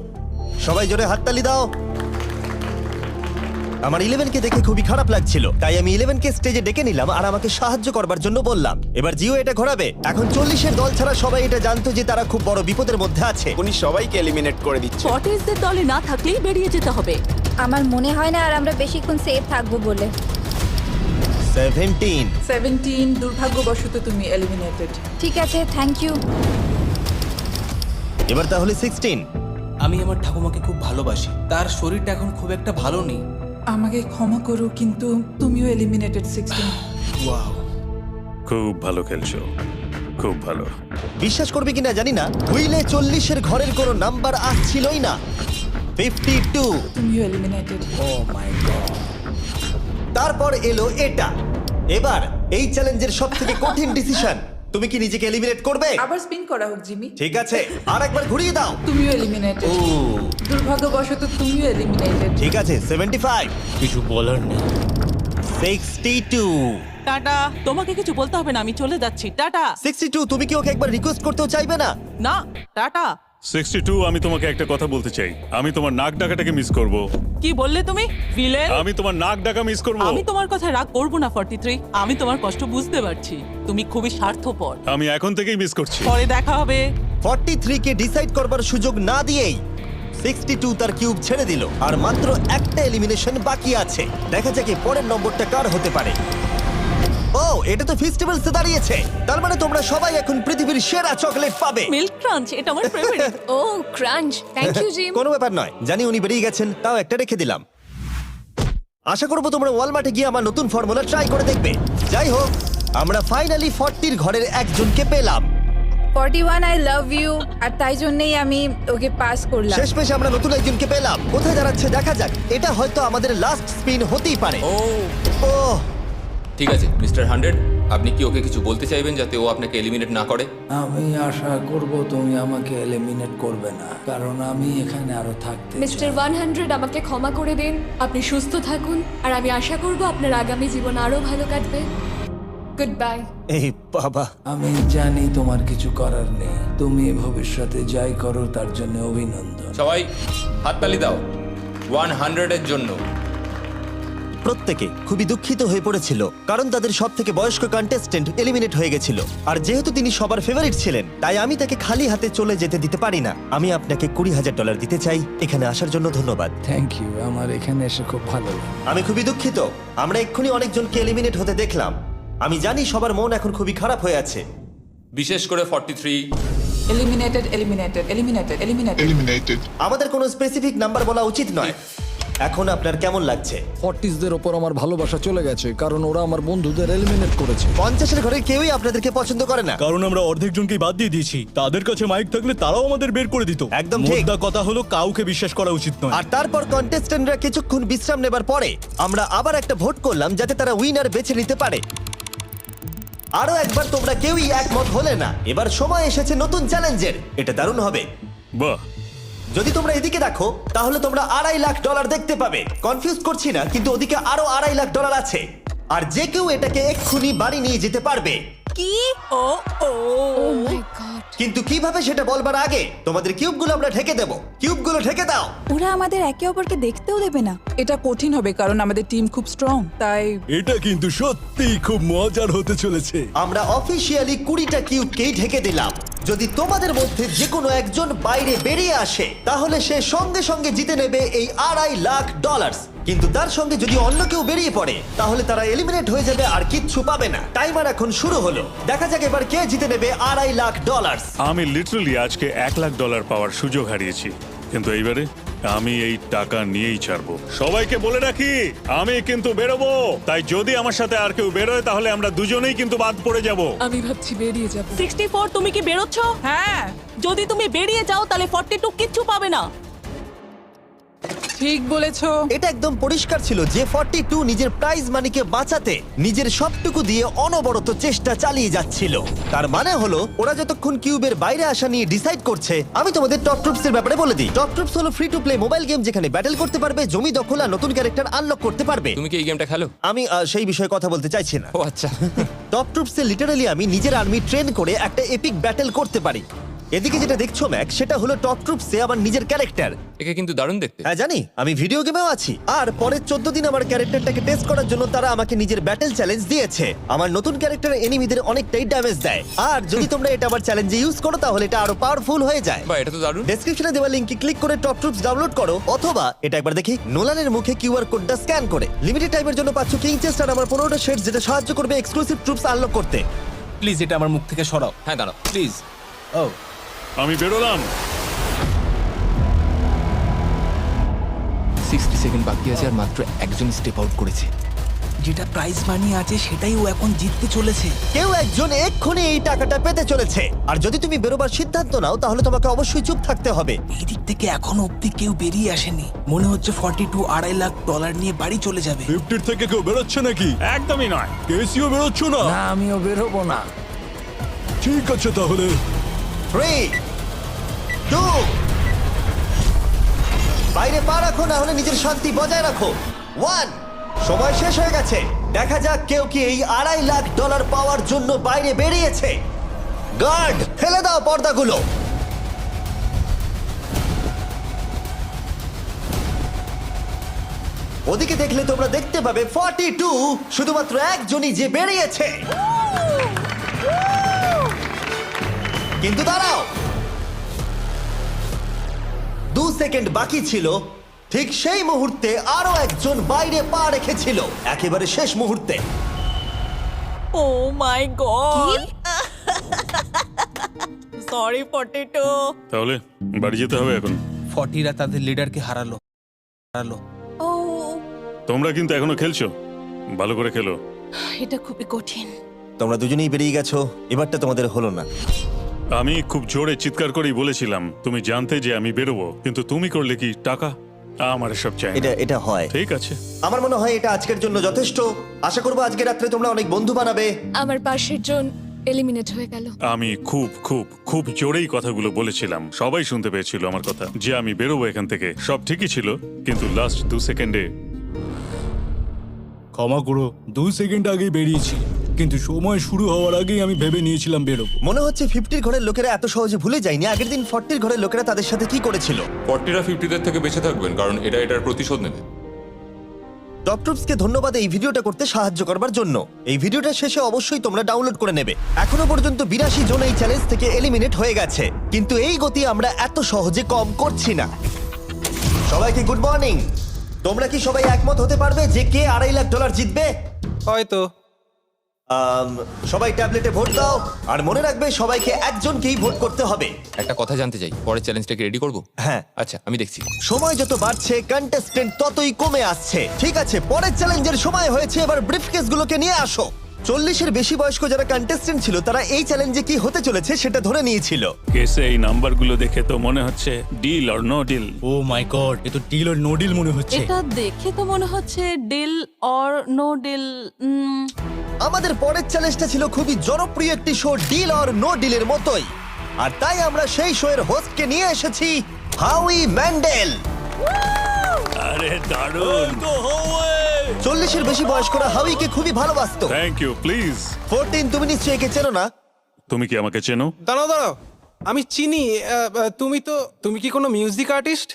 Speaker 1: সবাই জোরে হাততালি দাও। আমার 11কে দেখে খুবই খারাপ লাগছিল, তাই আমি 11কে স্টেজে ডেকে নিলাম আর আমাকে সাহায্য করবার জন্য বললাম। এবার জিও এটা ঘোরাবে। এখন 40-এর দল ছাড়া সবাই এটা জানতো যে তারা খুব বড় বিপদের মধ্যে আছে।
Speaker 10: উনি সবাইকে এলিমিনেট করে দিচ্ছে।
Speaker 9: ফর্টিজদের দলে না থাকলেই বেরিয়ে যেতে হবে।
Speaker 8: আমার মনে হয় না আর আমরা বেশিক্ষণ সেফ থাকবো বলে।
Speaker 1: 17
Speaker 12: দুর্ভাগ্যবশত তুমি এলিমিনেটেড।
Speaker 8: ঠিক আছে, থ্যাংক ইউ।
Speaker 1: এবার তাহলে 16।
Speaker 4: আমি আমার ঠাকুমাকে খুব ভালোবাসি, তার শরীরটা এখন খুব একটা ভালো নেই।
Speaker 12: আমাকে ক্ষমা করো, কিন্তু তুমিও এলিমিনেটেড 16।
Speaker 4: ওয়াও,
Speaker 5: খুব ভালো খেলছো, খুব ভালো।
Speaker 1: বিশ্বাস করবে কিনা জানি না, হুইলে 40-এর ঘরের কোনো নাম্বার আসছিলই না। 52।
Speaker 12: তুমিও এলিমিনেটেড।
Speaker 4: O my god.
Speaker 1: তারপর এলো এটা। এবার এই চ্যালেঞ্জের সবথেকে কঠিন ডিসিশন। তুমি কি নিজেকে এলিমিনেট করবে?
Speaker 12: আবার স্পিন করা হোক জিমি।
Speaker 1: ঠিক আছে, আর একবার ঘুরিয়ে দাও।
Speaker 12: তুমিও এলিমিনেটেড। দুর্ভাগ্যবশত তুমিও এলিমিনেটেড।
Speaker 1: ঠিক আছে, 75।
Speaker 2: কিছু বলার নেই।
Speaker 1: 62।
Speaker 9: টাটা, তোমাকে কিছু বলতে হবে না, আমি চলে যাচ্ছি। টাটা।
Speaker 1: 62। তুমি কি ওকে একবার রিকোয়েস্ট করতেও চাইবে না?
Speaker 9: না, টাটা।
Speaker 5: 62, আমি তোমাকে একটা কথা বলতে চাই। আমি তোমার নাক ডাকাটাকে মিস করব।
Speaker 9: কি বললে তুমি? ভিলেন?
Speaker 5: আমি তোমার নাক ডাকা মিস করব।
Speaker 9: আমি তোমার কথা রাগ করব না 43। আমি তোমার কষ্ট বুঝতে পারছি। তুমি খুবই স্বার্থপর।
Speaker 5: আমি এখন থেকেই মিস করছি।
Speaker 9: পরে দেখা হবে।
Speaker 1: 43 কে ডিসাইড করবার সুযোগ না দিয়েই 62 তার কিউব ছেড়ে দিল। আর মাত্র একটা এলিমিনেশন বাকি আছে। দেখা যাক এর পরের নম্বরটা কার হতে পারে। ও, এটা তো ফেস্টিভ্যালসে দাঁড়িয়েছে। তার মানে তোমরা সবাই এখন পৃথিবীর সেরা চকলেট পাবে।
Speaker 9: মিল্ক ক্রাঞ্চ, এটা আমার ফেভারিট।
Speaker 6: ও ক্রাঞ্চ, থ্যাংক ইউ জিম।
Speaker 1: কোনো ব্যাপার নয়, জানি উনি বেরিয়ে গেছেন, তাও একটা রেখে দিলাম। আশা করবো তোমরা ওয়ালমার্টে গিয়ে আমার নতুন ফর্মুলা ট্রাই করে দেখবে। যাই হোক, আমরা ফাইনালি 40-র ঘরের একজনকে পেলাম।
Speaker 8: 41, আই লাভ ইউ। আর তাই জন্যই আমি ওকে পাস করলাম।
Speaker 1: শেষমেশ আমরা নতুন একজনকে পেলাম। কোথায় দাঁড়াচ্ছে দেখা যাক। এটা হয়তো আমাদের লাস্ট স্পিন হতেই পারে। ও
Speaker 3: ঠিক আছে মিস্টার 100, আপনি কি ওকে কিছু বলতে চাইবেন যাতে ও আপনাকে এলিমিনেট না করে?
Speaker 2: আমি আশা করব তুমি আমাকে এলিমিনেট করবে না, কারণ আমি এখানে আরো থাকতে
Speaker 6: মিস্টার 100, আমাকে ক্ষমা করে দিন। আপনি সুস্থ থাকুন, আর আমি আশা করব আপনার আগামী জীবন আরো ভালো কাটবে। Good bye.
Speaker 1: এই বাবা,
Speaker 2: আমি জানি তোমার কিছু করার নেই। তুমি ভবিষ্যতে যাই করো তার জন্য অভিনন্দন।
Speaker 3: সবাই হাততালি দাও 100-এর জন্য।
Speaker 1: প্রত্যেকে খুবই দুঃখিত হয়ে পড়েছিল, কারণ তাদের সব থেকে বয়স্ক কন্টেস্টেন্ট এলিমিনেট হয়ে গেছিল। আর যেহেতু তিনি সবার ফেভারিট ছিলেন, তাই আমি তাকে খালি হাতে চলে যেতে দিতে পারি না। আমি আপনাকে $20,000 দিতে চাই। এখানে আসার জন্য ধন্যবাদ।
Speaker 2: থ্যাংক ইউ, আমার এখানে এসে খুব ভালো লাগে।
Speaker 1: আমি খুবই দুঃখিত, আমরা এক্ষুনি অনেকজনকে এলিমিনেট হতে দেখলাম। আমি জানি সবার মন এখন খুবই খারাপ হয়ে আছে।
Speaker 3: বিশেষ করে 43।
Speaker 12: Eliminated, eliminated, eliminated, eliminated.
Speaker 1: আমাদের কোনো স্পেসিফিক নাম্বার বলা উচিত নয়। এখন আপনার কেমন লাগছে?
Speaker 2: 40দের ওপর আমার ভালোবাসা চলে গেছে, কারণ ওরা আমার বন্ধুদের এলিমিনেট করেছে।
Speaker 1: 50-এর ঘরে কেউই আপনাদেরকে পছন্দ করে না।
Speaker 2: কারণ আমরা অর্ধেক জনকেই বাদ দিয়ে দিয়েছি। তাদের কাছে মাইক থাকলে তারাও আমাদের বের করে দিত।
Speaker 1: একদম ঠিক।
Speaker 2: মোদ্দা কথা হলো কাউকে বিশ্বাস করা উচিত নয়।
Speaker 1: আর তারপর কন্টেস্ট্যান্টরা কিছুক্ষণ বিশ্রাম নেবার পরে আমরা আবার একটা ভোট করলাম যাতে তারা উইনার বেছে নিতে পারে। আরো একবার তোমরা কেউই একমত হলে না। এবার সময় এসেছে নতুন চ্যালেঞ্জের। এটা দারুণ হবে।
Speaker 5: বাহ,
Speaker 1: যদি তোমরা এদিকে দেখো তাহলে তোমরা $2.5 লাখ দেখতে পাবে। কনফিউজ করছি না, কিন্তু ওদিকে আরো $2.5 লাখ আছে। আর যে কেউ এটাকে এক্ষুনি বাড়ি নিয়ে যেতে পারবে।
Speaker 8: কি?
Speaker 9: ও ও
Speaker 6: ও মাই গড।
Speaker 1: কিন্তু কিভাবে সেটা বলবার আগে তোমাদের কিউবগুলো আমরা ঢেকে দেব। কিউবগুলো ঢেকে দাও।
Speaker 8: ওরা আমাদের একে অপরকে দেখতেও দেবে না।
Speaker 12: এটা কঠিন হবে কারণ আমাদের টিম খুব স্ট্রং, তাই
Speaker 2: এটা কিন্তু সত্যিই খুব মজার হতে চলেছে।
Speaker 1: আমরা অফিসিয়ালি 20টা কিউবকেই ঢেকে দিলাম। যদি তোমাদের মধ্যে যে কোনো একজন বাইরে বেরিয়ে আসে, তাহলে সে সঙ্গে সঙ্গে জিতে নেবে এই $2.5 লাখ। কিন্তু তার সঙ্গে যদি অন্য কেউ বেরিয়ে পড়ে, তাহলে তারা এলিমিনেট হয়ে যাবে আর কিচ্ছু পাবে না। টাইমার এখন শুরু হলো। দেখা যাক এবার কে জিতে নেবে $2.5 লাখ।
Speaker 5: আমি লিটারালি আজকে $1 লাখ পাওয়ার সুযোগ হারিয়েছি, কিন্তু এইবারে আমি এই টাকা নিয়েই ছাড়বো। সবাইকে বলে রাখি আমি কিন্তু বেরোবো, তাই যদি আমার সাথে আর কেউ বেরোয় তাহলে আমরা দুজনেই কিন্তু বাদ পড়ে যাব।
Speaker 12: আমি ভাবছি বেরিয়ে যাব।
Speaker 9: 64 তুমি কি বেরোচ্ছ?
Speaker 12: হ্যাঁ,
Speaker 9: যদি তুমি বেরিয়ে যাও তাহলে 42 কিচ্ছু পাবে না।
Speaker 12: ঠিক বলেছো।
Speaker 1: এটা একদম পরিষ্কার ছিল যে 42 নিজের প্রাইজ মানিকে বাঁচাতে নিজের সবটুকু দিয়ে অনবরত চেষ্টা চালিয়ে যাচ্ছিল। তার মানে হলো ওরা যতক্ষণ কিউবের বাইরে আসা নিয়ে ডিসাইড করছে। আমি তোমাদের টপ ট্রুপস এর ব্যাপারে বলে দিই। টপ ট্রুপস হলো free to play mobile game যেখানে ব্যাটল করতে পারবে, জমি দখল আর নতুন ক্যারেক্টার আনলক করতে পারবে।
Speaker 3: তুমি কি এই গেমটা খেলো?
Speaker 1: আমি সেই বিষয়ে কথা বলতে চাইছি না।
Speaker 3: ও আচ্ছা।
Speaker 1: টপ ট্রুপসে লিটারালি আমি নিজের আর্মি ট্রেন করে একটা এপিক ব্যাটল করতে পারি। এদিকে যেটা দেখছো ম্যাক, সেটা হলো টপ ট্রুপসে আমার নিজের ক্যারেক্টার।
Speaker 3: একে কিন্তু দারুণ দেখতে।
Speaker 1: হ্যাঁ জানি, আমি ভিডিও গেমেও আছি। আর পরের 14 দিন আমার ক্যারেক্টারটাকে টেস্ট করার জন্য তারা আমাকে নিজের ব্যাটল চ্যালেঞ্জ দিয়েছে। আমার নতুন ক্যারেক্টার এনিমিদের অনেকটাই ড্যামেজ দেয়, আর যদি তোমরা এটা আবার চ্যালেঞ্জে ইউজ করো তাহলে এটা আরো পাওয়ারফুল হয়ে যায়।
Speaker 3: বা এটা তো দারুণ।
Speaker 1: ডেসক্রিপশনে দেওয়া লিংকে ক্লিক করে টপ ট্রুপস ডাউনলোড করো, অথবা এটা একবার দেখি নোলানের মুখে কিউআর কোডটা স্ক্যান করে। লিমিটেড টাইমের জন্য পাচ্ছ কিং চেস্ট আর আমার 15টা শেডস, যেটা সাহায্য করবে এক্সক্লুসিভ ট্রুপস আনলক করতে।
Speaker 4: প্লিজ এটা আমার মুখ থেকে সরাও।
Speaker 3: হ্যাঁ দাঁড়াও।
Speaker 4: প্লিজ। ও
Speaker 5: আমি বেরোলাম।
Speaker 3: 60 সেকেন্ড বাকি আছে আর মাত্র একজন স্টেপ আউট করেছে।
Speaker 4: যেটা প্রাইজ মানি আছে সেটাই ও এখন জিততে চলেছে।
Speaker 1: কেউ একজন এক্ষুনি এই টাকাটা পেতে চলেছে, আর যদি তুমি বেরোবার সিদ্ধান্ত নাও তাহলে তোমাকে অবশ্যই চুপ থাকতে হবে।
Speaker 4: এই দিক থেকে এখনো অব্দি কেউ বেরিয়ে আসেনি। মনে হচ্ছে 42 $2.5 লাখ নিয়ে বাড়ি চলে যাবে।
Speaker 11: 50 থেকে কেউ বেরোচ্ছে নাকি?
Speaker 5: একদমই নয়।
Speaker 11: কেসিও বেরোচ্ছ না?
Speaker 2: না, আমিও বেরোবো না।
Speaker 11: ঠিক আছে তাহলে।
Speaker 1: 3, 2, বাইরে পা রাখো, না হলে নিজের শান্তি বজায় রাখো। 1, সময় শেষ হয়ে গেছে। দেখা যাক কেউ কি এই $2.5 লাখ পাওয়ার জন্য বাইরে বেরিয়েছে। গার্ড, ফেলে দাও পর্দাগুলো। ওদিকে দেখলে তোমরা দেখতে পাবে 42 শুধুমাত্র একজনই যে বেরিয়েছে। কিন্তু দাঁড়াও, 2 সেকেন্ড বাকি ছিল। ঠিক সেই মুহূর্তে আরো একজন বাইরে পা রেখেছিল, একেবারে শেষ মুহূর্তে।
Speaker 9: ও মাই গড, সরি 42।
Speaker 5: তাহলে বাড়ি যেতে হবে এখন।
Speaker 4: 40রা তাদের লিডারকে হারালো।
Speaker 9: ও,
Speaker 5: তোমরা কিন্তু এখনো খেলছো, ভালো করে খেলো।
Speaker 9: এটা খুবই কঠিন।
Speaker 1: তোমরা দুজনেই বেরিয়ে গেছো, এবারটা তোমাদের হলো না।
Speaker 5: আমি খুব জোরে চিৎকার করেই বলেছিলাম তুমি জানতে যে আমি বেরোবো, কিন্তু তুমি করলে কি টাকা? আমার সব চাই না।
Speaker 1: এটা হয়।
Speaker 5: ঠিক আছে,
Speaker 1: আমার মনে হয় এটা আজকের জন্য যথেষ্ট। আশা করবো আজকে রাত্রে তোমরা অনেক বন্ধু বানাবে।
Speaker 6: আমার পাশের জন এলিমিনেট হয়ে গেল।
Speaker 5: আমি খুব খুব খুব জোরেই কথাগুলো বলেছিলাম, সবাই শুনতে পেয়েছিল আমার কথা, যে আমি বেরোবো এখান থেকে। সব ঠিকই ছিল, কিন্তু লাস্ট 2 সেকেন্ডে।
Speaker 11: ক্ষমা করো, 2 সেকেন্ড আগেই বেরিয়েছি, কিন্তু সময় শুরু হওয়ার আগেই আমি ভেবে নিয়েছিলাম বেরোবো।
Speaker 1: মনে হচ্ছে 50 ঘরের লোকেরা এত সহজে ভুলে যায়নি আগের দিন 40 ঘরের লোকেরা তাদের সাথে কি করেছিল।
Speaker 3: 40রা 50দের থেকে বেঁচে থাকবেন, কারণ এটা এটার প্রতিশোধ নেবে।
Speaker 1: টপ ট্রুপসকে ধন্যবাদ এই ভিডিওটা করতে সাহায্য করবার জন্য। এই ভিডিওটা শেষে অবশ্যই তোমরা ডাউনলোড করে নেবে। এখনো পর্যন্ত 82 জন এই চ্যালেঞ্জ থেকে এলিমিনেট হয়ে গেছে, কিন্তু এই গতি আমরা এত সহজে কম করছি না। সবাইকে গুড মর্নিং। তোমরা কি সবাই একমত হতে পারবে যে কে $2.5 লাখ জিতবে?
Speaker 4: হয়তো।
Speaker 1: সবাই ট্যাবলেটে ভোট দাও, আর মনে রাখবে সবাইকে একজনকেই ভোট করতে হবে।
Speaker 3: একটা কথা জানতে চাই, পরের চ্যালেঞ্জটাকে রেডি করব?
Speaker 1: হ্যাঁ।
Speaker 3: আচ্ছা, আমি দেখছি।
Speaker 1: সময় যত বাড়ছে কন্টেস্টেন্ট ততই কমে আসছে। ঠিক আছে, পরের চ্যালেঞ্জের সময় হয়েছে, এবার ব্রিফকেসগুলোকে নিয়ে আসো। 40-এর বেশি বয়স্ক যারা কন্টেস্টেন্ট ছিল তারা এই চ্যালেঞ্জে কি হতে চলেছে সেটা ধরে নিয়েছিল।
Speaker 5: কেসে এই নাম্বারগুলো দেখে তো মনে হচ্ছে ডিল অর নো ডিল।
Speaker 11: ও মাই গড, এ তো ডিল অর নো ডিল মনে হচ্ছে।
Speaker 9: এটা দেখে তো মনে হচ্ছে ডিল অর নো ডিল।
Speaker 1: আমাদের পরের চ্যালেঞ্জটা ছিল খুবই জনপ্রিয় একটি শো, ডিল অর নো ডিলের মতোই, আর তাই আমরা সেই শো এর হোস্টকে নিয়ে এসেছি, হাউই ম্যান্ডেল।
Speaker 5: আরে দারুণ।
Speaker 1: 40-এর বেশি বয়স্করা হাউইকে খুবই ভালোবাসতো।
Speaker 5: Thank you. প্লিজ
Speaker 1: 14, তুমি নিশ্চয়ই একে চেনো না?
Speaker 5: তুমি কি আমাকে চেনো?
Speaker 4: দাঁড়াও, আমি চিনি। তুমি কি কোনো মিউজিক আর্টিস্ট?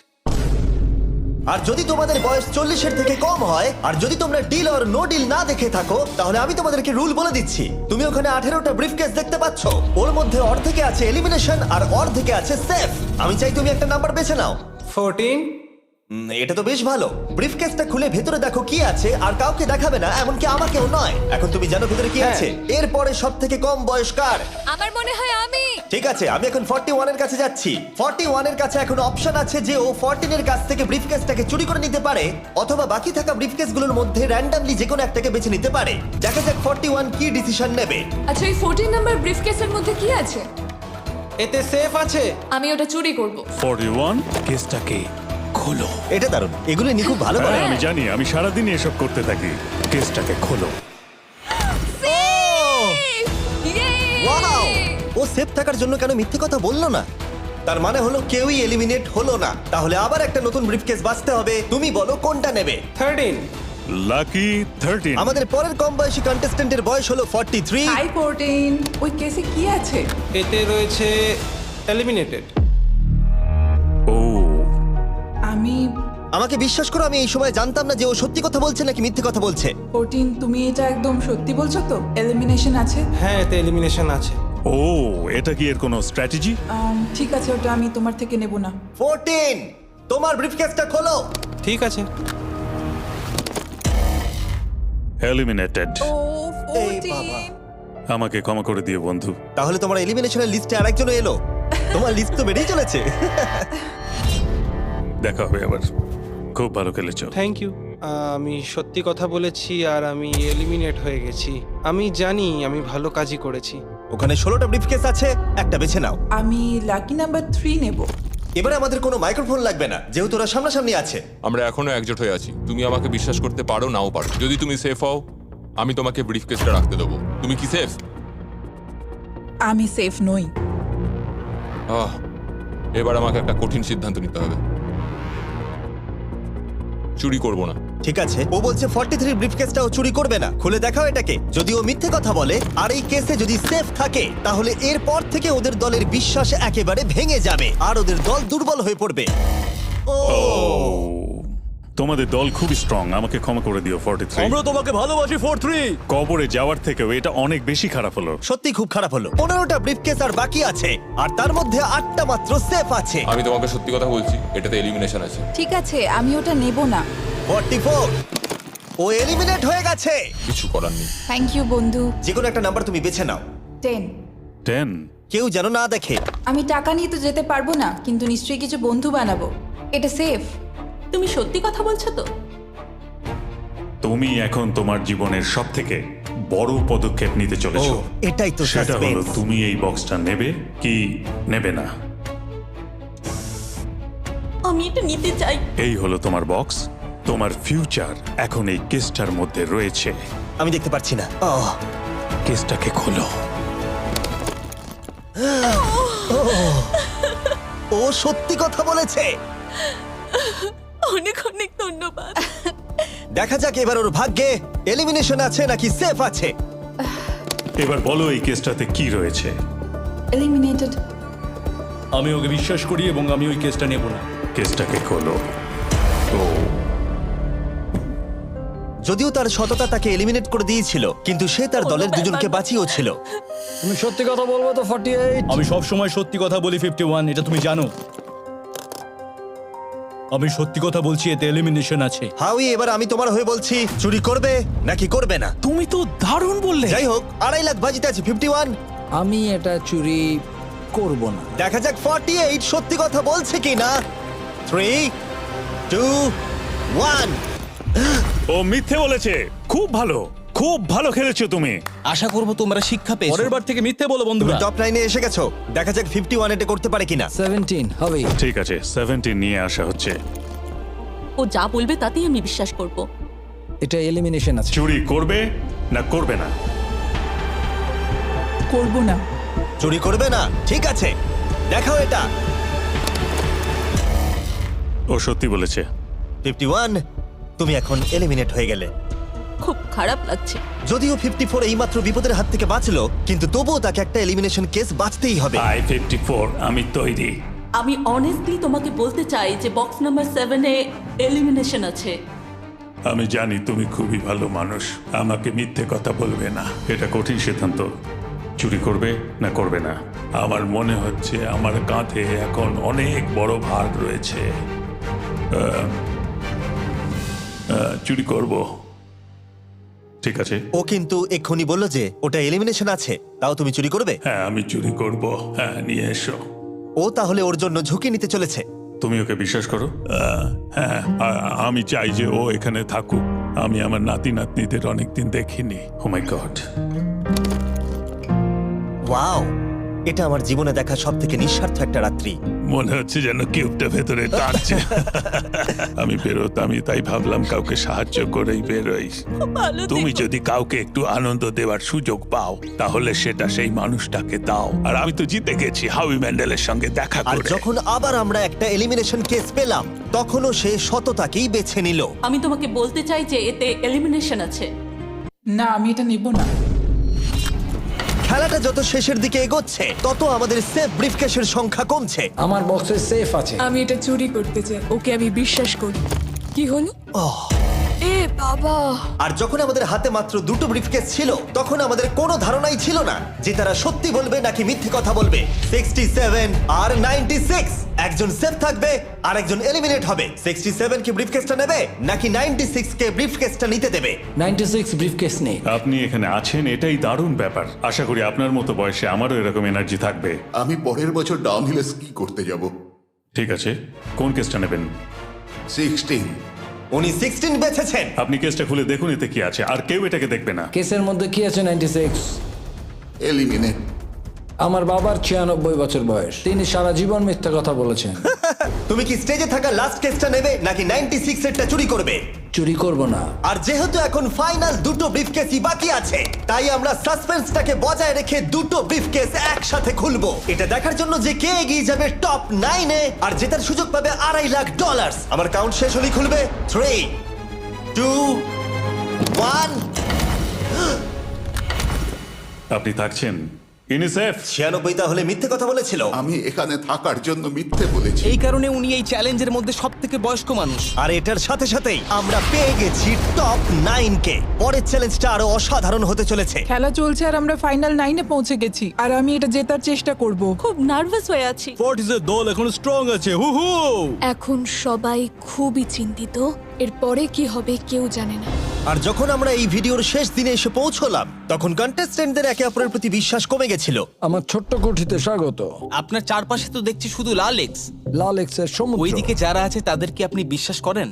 Speaker 1: আর যদি তোমাদের বয়স 40-এর থেকে কম হয়, আর যদি তোমরা ডিল অর নো ডিল না দেখে থাকো, তাহলে আমি তোমাদেরকে রুল বলে দিচ্ছি। তুমি ওখানে 18টা ব্রিফকেস দেখতে পাচ্ছ, ওর মধ্যে অর্ধেকে আছে এলিমিনেশন আর অর্ধেকে আছে সেফ। আমি চাই তুমি একটা নাম্বার বেছে নাও।
Speaker 4: 14।
Speaker 1: এটা তো বেশ ভালো। ব্রিফকেসটা খুলে ভেতরে দেখো কি আছে, আর কাউকে দেখাবে না, এমনকি আমাকেও নয়। এখন তুমি জানো ভেতরে কি আছে। এরপরে সব থেকে কম বয়স কার?
Speaker 6: আমার মনে হয় আমি।
Speaker 1: ঠিক আছে, আমি এখন 41 এর কাছে যাচ্ছি। 41 এর কাছে এখন অপশন আছে যে ও 14 এর কাছ থেকে ব্রিফকেসটাকে চুরি করে নিতে পারে, অথবা বাকি থাকা ব্রিফকেসগুলোর মধ্যে র্যান্ডমলি যে কোনো একটাকে বেছে নিতে পারে। দেখা যাক 41 কি ডিসিশন নেবে।
Speaker 6: আচ্ছা, এই 14 নাম্বার ব্রিফকেসের মধ্যে কি আছে?
Speaker 10: এতে সেফ আছে।
Speaker 6: আমি ওটা চুরি করব।
Speaker 5: 41।
Speaker 11: কেসটাকে খোলো।
Speaker 1: এটা দারুণ, এগুলো নি খুব ভালো করে।
Speaker 5: হ্যাঁ, আমি জানি, আমি সারাদিন এসব করতে থাকি। কেসটাকে খোলো।
Speaker 1: ওয়াও! ও সেফ থাকার জন্য কেন মিথ্যে কথা বললো না? তার মানে হলো কেউই এলিমিনেট হলো না। তাহলে আবার একটা নতুন ব্রিফকেস বাঁচতে হবে। তুমি বলো কোনটা নেবে?
Speaker 10: 13।
Speaker 5: লাকি 13।
Speaker 1: আমাদের পরের কম বয়সী কন্টেস্ট্যান্টের বয়স হলো 43।
Speaker 12: হাই 14, ওই কেসে কি আছে?
Speaker 10: এতে রয়েছে এলিমিনেটেড।
Speaker 5: ও,
Speaker 12: আমি
Speaker 1: আমাকে বিশ্বাস করো, আমি এই সময় জানতাম না যে ও সত্যি কথা বলছে নাকি মিথ্যে কথা বলছে।
Speaker 12: 14, তুমি এটা একদম সত্যি বলছো তো? এলিমিনেশন আছে?
Speaker 10: হ্যাঁ, এতে এলিমিনেশন আছে।
Speaker 5: ও, এটা কি এর কোনো স্ট্র্যাটেজি?
Speaker 12: ঠিক আছে, ওটা আমি তোমার থেকে নেব না।
Speaker 1: 14, তোমার ব্রিফকেসটা খোলো।
Speaker 10: ঠিক আছে।
Speaker 5: এলিমিনেটেড।
Speaker 1: এই বাবা।
Speaker 5: আমাকে ক্ষমা করে দিও বন্ধু।
Speaker 1: তাহলে তোমার এলিমিনেশনের লিস্টে আরেকজন এলো। তোমার লিস্ট তো বেড়েই চলেছে।
Speaker 5: দেখা হবে আবার। খুব ভালো খেলেছো।
Speaker 10: Thank you. আমি সত্যি কথা বলেছি আর আমি এলিমিনেট হয়ে গেছি। আমি জানি আমি ভালো কাজই করেছি।
Speaker 1: ওখানে 16টা ব্রিফকেস আছে, একটা বেছে নাও।
Speaker 12: আমি লাকি নাম্বার 3 নেব।
Speaker 1: এবারে আমাদের কোনো মাইক্রোফোন লাগবে না, যেহেতু ওরা সামনাসামনি আছে।
Speaker 3: আমরা এখনো একজোট হয়ে আছি। তুমি আমাকে বিশ্বাস করতে পারো নাও পারো। যদি তুমি সেফ হও, আমি তোমাকে ব্রিফকেসটা রাখতে দেবো। তুমি কি সেফ?
Speaker 12: আমি সেফ নই।
Speaker 3: এবার আমাকে একটা কঠিন সিদ্ধান্ত নিতে হবে। চুরি করব না।
Speaker 1: ঠিক আছে, ও বলছে 43 ব্রিফকেসটাও চুরি করবে না। খুলে দেখাও এটাকে। যদি ও মিথ্যে কথা বলে আর এই কেসে যদি সেফ থাকে, তাহলে এরপর থেকে ওদের দলের বিশ্বাস একেবারে ভেঙে যাবে আর ওদের দল দুর্বল হয়ে পড়বে। ও,
Speaker 5: তোমাদের দল খুবই স্ট্রং। আমাকে ক্ষমা করে দিও 43।
Speaker 11: আমরা তোমাকে ভালোবাসি 43।
Speaker 5: কবরে যাওয়ার থেকেও এটা অনেক বেশি খারাপ হলো।
Speaker 1: সত্যি খুব খারাপ হলো। 15টা ব্রিফকেস আর বাকি আছে, আর তার মধ্যে 8টা মাত্র সেফ আছে।
Speaker 3: আমি তোমাকে সত্যি কথা বলছি, এটাতে এলিমিনেশন আছে।
Speaker 8: ঠিক আছে, আমি ওটা নেব না।
Speaker 1: 44, ও এলিমিনেট হয়ে গেছে।
Speaker 3: কিছু করার নেই।
Speaker 8: থ্যাংক ইউ বন্ধু।
Speaker 1: যে কোনো একটা নাম্বার তুমি বেছে নাও।
Speaker 12: 10।
Speaker 5: 10।
Speaker 1: কেউ যেন না দেখে।
Speaker 12: আমি টাকা নিয়ে তো যেতে পারবো না, কিন্তু নিশ্চয়ই কিছু বন্ধু বানাবো। এটা সেফ।
Speaker 9: তুমি সত্যি কথা বলছো তো?
Speaker 5: তুমি এখন তোমার জীবনের সবথেকে বড় পদক্ষেপ নিতে চলেছো।
Speaker 1: ও, এটাই তো
Speaker 5: সেটা হলো
Speaker 1: সাসপেন্স।
Speaker 5: তুমি এই বক্সটা নেবে কি নেবে না।
Speaker 9: আমি এটা নিতে চাই।
Speaker 5: এই হলো তোমার বক্স। তোমার ফিউচার এখন এই কেসটার মধ্যে রয়েছে।
Speaker 1: আমি দেখতে পাচ্ছি না।
Speaker 5: কেসটাকে খোলো।
Speaker 1: ও সত্যি কথা বলেছে।
Speaker 9: অনেক অনেক ধন্যবাদ।
Speaker 1: দেখা যাক এবার ওর ভাগ্যে এলিমিনেশন আছে নাকি সেফ আছে।
Speaker 5: এবার বলো এই কেসটাতে কি রয়েছে।
Speaker 12: এলিমিনেটেড।
Speaker 11: আমি ওকে বিশ্বাস করি এবং আমি ওই কেসটা নেব না।
Speaker 5: কেসটাকে খোলো। ও,
Speaker 1: যদিও তার সততা তাকে এলিমিনেট করে দিয়েছিল, কিন্তু সে তার দলের দুজনকে বাঁচিয়েও ছিল।
Speaker 11: তুমি সত্যি কথা বলবো তো 48? আমি সব সময় সত্যি কথা বলি 51, এটা তুমি জানো। আমি সত্যি কথা বলছি, এতে এলিমিনেশন আছে।
Speaker 1: হাউই, এবার আমি তোমার হয়ে বলছি, চুরি করবে নাকি করবে না?
Speaker 4: তুমি তো দারুণ বললে।
Speaker 1: যাই হোক, 2.5 লাখ বাজিতে আছে 51।
Speaker 2: আমি এটা চুরি করব না।
Speaker 1: দেখা যাক 48 সত্যি কথা বলছে কিনা। 3, 2, 1।
Speaker 5: ও মিথ্যে বলেছে। খুব ভালো, খুব ভালো খেলেছো তুমি।
Speaker 4: আশা করব তোমরা শিক্ষা পেয়েছো।
Speaker 11: পরের বার থেকে মিথ্যে বলো বন্ধুরা।
Speaker 1: টপ লাইনে এসে গেছো। দেখা যাক 51 এটা করতে পারে কিনা।
Speaker 2: 17 হবে।
Speaker 5: ঠিক আছে, 17 নিয়ে আসা হচ্ছে।
Speaker 9: ও যা বলবে তাতেই আমি বিশ্বাস করব।
Speaker 2: এটা এলিমিনেশন আছে।
Speaker 5: চুরি করবে না করবে না?
Speaker 12: করব না।
Speaker 1: চুরি করবে না? ঠিক আছে, দেখাও এটা।
Speaker 5: ও সত্যি বলেছে।
Speaker 1: 51, তুমি এখন এলিমিনেট হয়ে গেলে।
Speaker 9: খুব খারাপ লাগছে।
Speaker 1: যদিও 54 এইমাত্র বিপদের হাত থেকে বাঁচলো, কিন্তু তবুও তাকে একটা এলিমিনেশন কেস বাঁচতেই হবে।
Speaker 5: I-54, আমি তৈরি।
Speaker 9: আমি অনেস্টলি তোমাকে বলতে চাই যে বক্স নাম্বার 7 এ এলিমিনেশন আছে।
Speaker 5: আমি জানি তুমি খুবই ভালো মানুষ। আমাকে মিথ্যে কথা বলবে না। এটা কঠিন সিদ্ধান্ত। চুরি করবে না করবে না? আমার মনে হচ্ছে আমার কাঁধে এখন অনেক বড় ভার রয়েছে। চুরি করব। ঠিক আছে।
Speaker 1: ও কিন্তু এক্ষুনি বললো যে ওটা এলিমিনেশন আছে, তাও তুমি চুরি করবে?
Speaker 5: হ্যাঁ, আমি চুরি করব। হ্যাঁ, নিয়ে এসো।
Speaker 1: ও তাহলে ওর জন্য ঝুঁকি নিতে চলেছে।
Speaker 5: তুমি ওকে বিশ্বাস করো? হ্যাঁ, আমি চাই যে ও এখানে থাকুক। আমি আমার নাতি নাতনিদের অনেকদিন দেখিনি। ও মাই গড,
Speaker 1: ওয়াও, এটা আমার জীবনে দেখা সব থেকে নিঃস্বার্থ একটা রাত্রি।
Speaker 5: মনে হচ্ছে যেন কিউবটা ভেতরে টানছে। আমি বেরোতামই, তাই ভাবলাম কাউকে সাহায্য করেই বেরোই। তুমি যদি কাউকে একটু আনন্দ দেওয়ার সুযোগ পাও, তাহলে সেটা সেই মানুষটাকে দাও। আর আমি তো জিতে গেছি হাউই ম্যান্ডেলের সঙ্গে দেখা
Speaker 1: আর
Speaker 5: করে।
Speaker 1: যখন আবার আমরা একটা এলিমিনেশন কেস পেলাম, তখনও সে সততাকেই বেছে নিল।
Speaker 9: আমি তোমাকে বলতে চাই যে এতে এলিমিনেশন আছে।
Speaker 12: না, আমি এটা নিব না।
Speaker 1: খেলাটা যত শেষের দিকে এগোচ্ছে, তত আমাদের সেফ ব্রিফকেসের সংখ্যা কমছে।
Speaker 2: আমার বক্সে সেফ আছে।
Speaker 6: আমি এটা চুরি করতে চাই, ওকে আমি বিশ্বাস করি। কি হলো? এ বাবা!
Speaker 1: আর যখন আমাদের হাতে মাত্র দুটো ব্রিফকেস ছিল, তখন আমাদের কোনো ধারণাই ছিল না যে তারা সত্যি বলবে নাকি মিথ্যে কথা বলবে। 67 আর 96, একজন সেফ থাকবে আর একজন এলিমিনেট হবে। 67 কি ব্রিফকেসটা নেবে নাকি 96 কে ব্রিফকেসটা নিতে দেবে?
Speaker 2: 96 ব্রিফকেস নেই।
Speaker 5: আপনি এখানে আছেন, এটাই দারুণ ব্যাপার। আশা করি আপনার মতো বয়সে আমারও এরকম এনার্জি থাকবে।
Speaker 13: আমি পরের বছর ডাউনহিলে স্কি করতে যাব।
Speaker 5: ঠিক আছে, কোন কেসটা নেবেন?
Speaker 13: 16।
Speaker 1: উনি 16 বেছেছেন।
Speaker 5: আপনি কেসটা খুলে দেখুন এতে কি আছে, আর কেউ এটাকে দেখবে না।
Speaker 2: কেসের মধ্যে কি আছে? 96।
Speaker 13: এলিমিনেট।
Speaker 2: আমার বাবার 96 বছর বয়স, তিনি সারা জীবন মিথ্যা কথা বলেছেন।
Speaker 1: তুমি কি স্টেজে থাকা লাস্ট কেসটা নেবে নাকি 96 এরটা চুরি করবে?
Speaker 2: চুরি করব না।
Speaker 1: আর যেহেতু এখন ফাইনাল দুটো ব্রিফকেসই বাকি আছে, তাই আমরা সাসপেন্সটাকে বজায় রেখে দুটো ব্রিফকেস একসাথে খুলবো, এটা দেখার জন্য যে কে এগিয়ে যাবে টপ 9 এ আর জেতার সুযোগ পাবে $2.5 লাখ। আমার কাউন্ট শেষ হলেই খুলবে। 3, 2, 1।
Speaker 5: আপনি থাকছেন। ইউনিসেফ
Speaker 1: 96 তাহলে মিথ্যে কথা বলেছিল।
Speaker 13: আমি এখানে থাকার জন্য মিথ্যে বলেছি।
Speaker 4: এই কারণে উনি এই চ্যালেঞ্জের মধ্যে সব থেকে বয়স্ক মানুষ।
Speaker 1: আর এটার সাথে সাথেই আমরা পেয়ে গেছি টপ 9 কে। পরের চ্যালেঞ্জটা আরো অসাধারণ হতে চলেছে।
Speaker 12: খেলা চলছে আর আমরা ফাইনাল 9-এ পৌঁছে গেছি, আর আমি এটা জেতার চেষ্টা করব।
Speaker 9: খুব নার্ভাস হয়ে আছি।
Speaker 11: ফর্টিসের দল এখন স্ট্রং আছে। হু হু।
Speaker 6: এখন সবাই খুবই চিন্তিত, এরপরে কি হবে কেউ জানে না।
Speaker 1: আর যখন আমরা এই ভিডিওর শেষ দিনে এসে পৌঁছলাম, তখন কন্টেস্টেন্টদের একে অপরের প্রতি বিশ্বাস কমে গেছিল।
Speaker 2: আমার ছোট্ট কুঠিতে স্বাগত।
Speaker 4: আপনার চারপাশে তো দেখছি শুধু লাল এক্স।
Speaker 2: লাল এক্সের সমুদ্র।
Speaker 4: ওইদিকে যারা আছে তাদের কি আপনি বিশ্বাস করেন?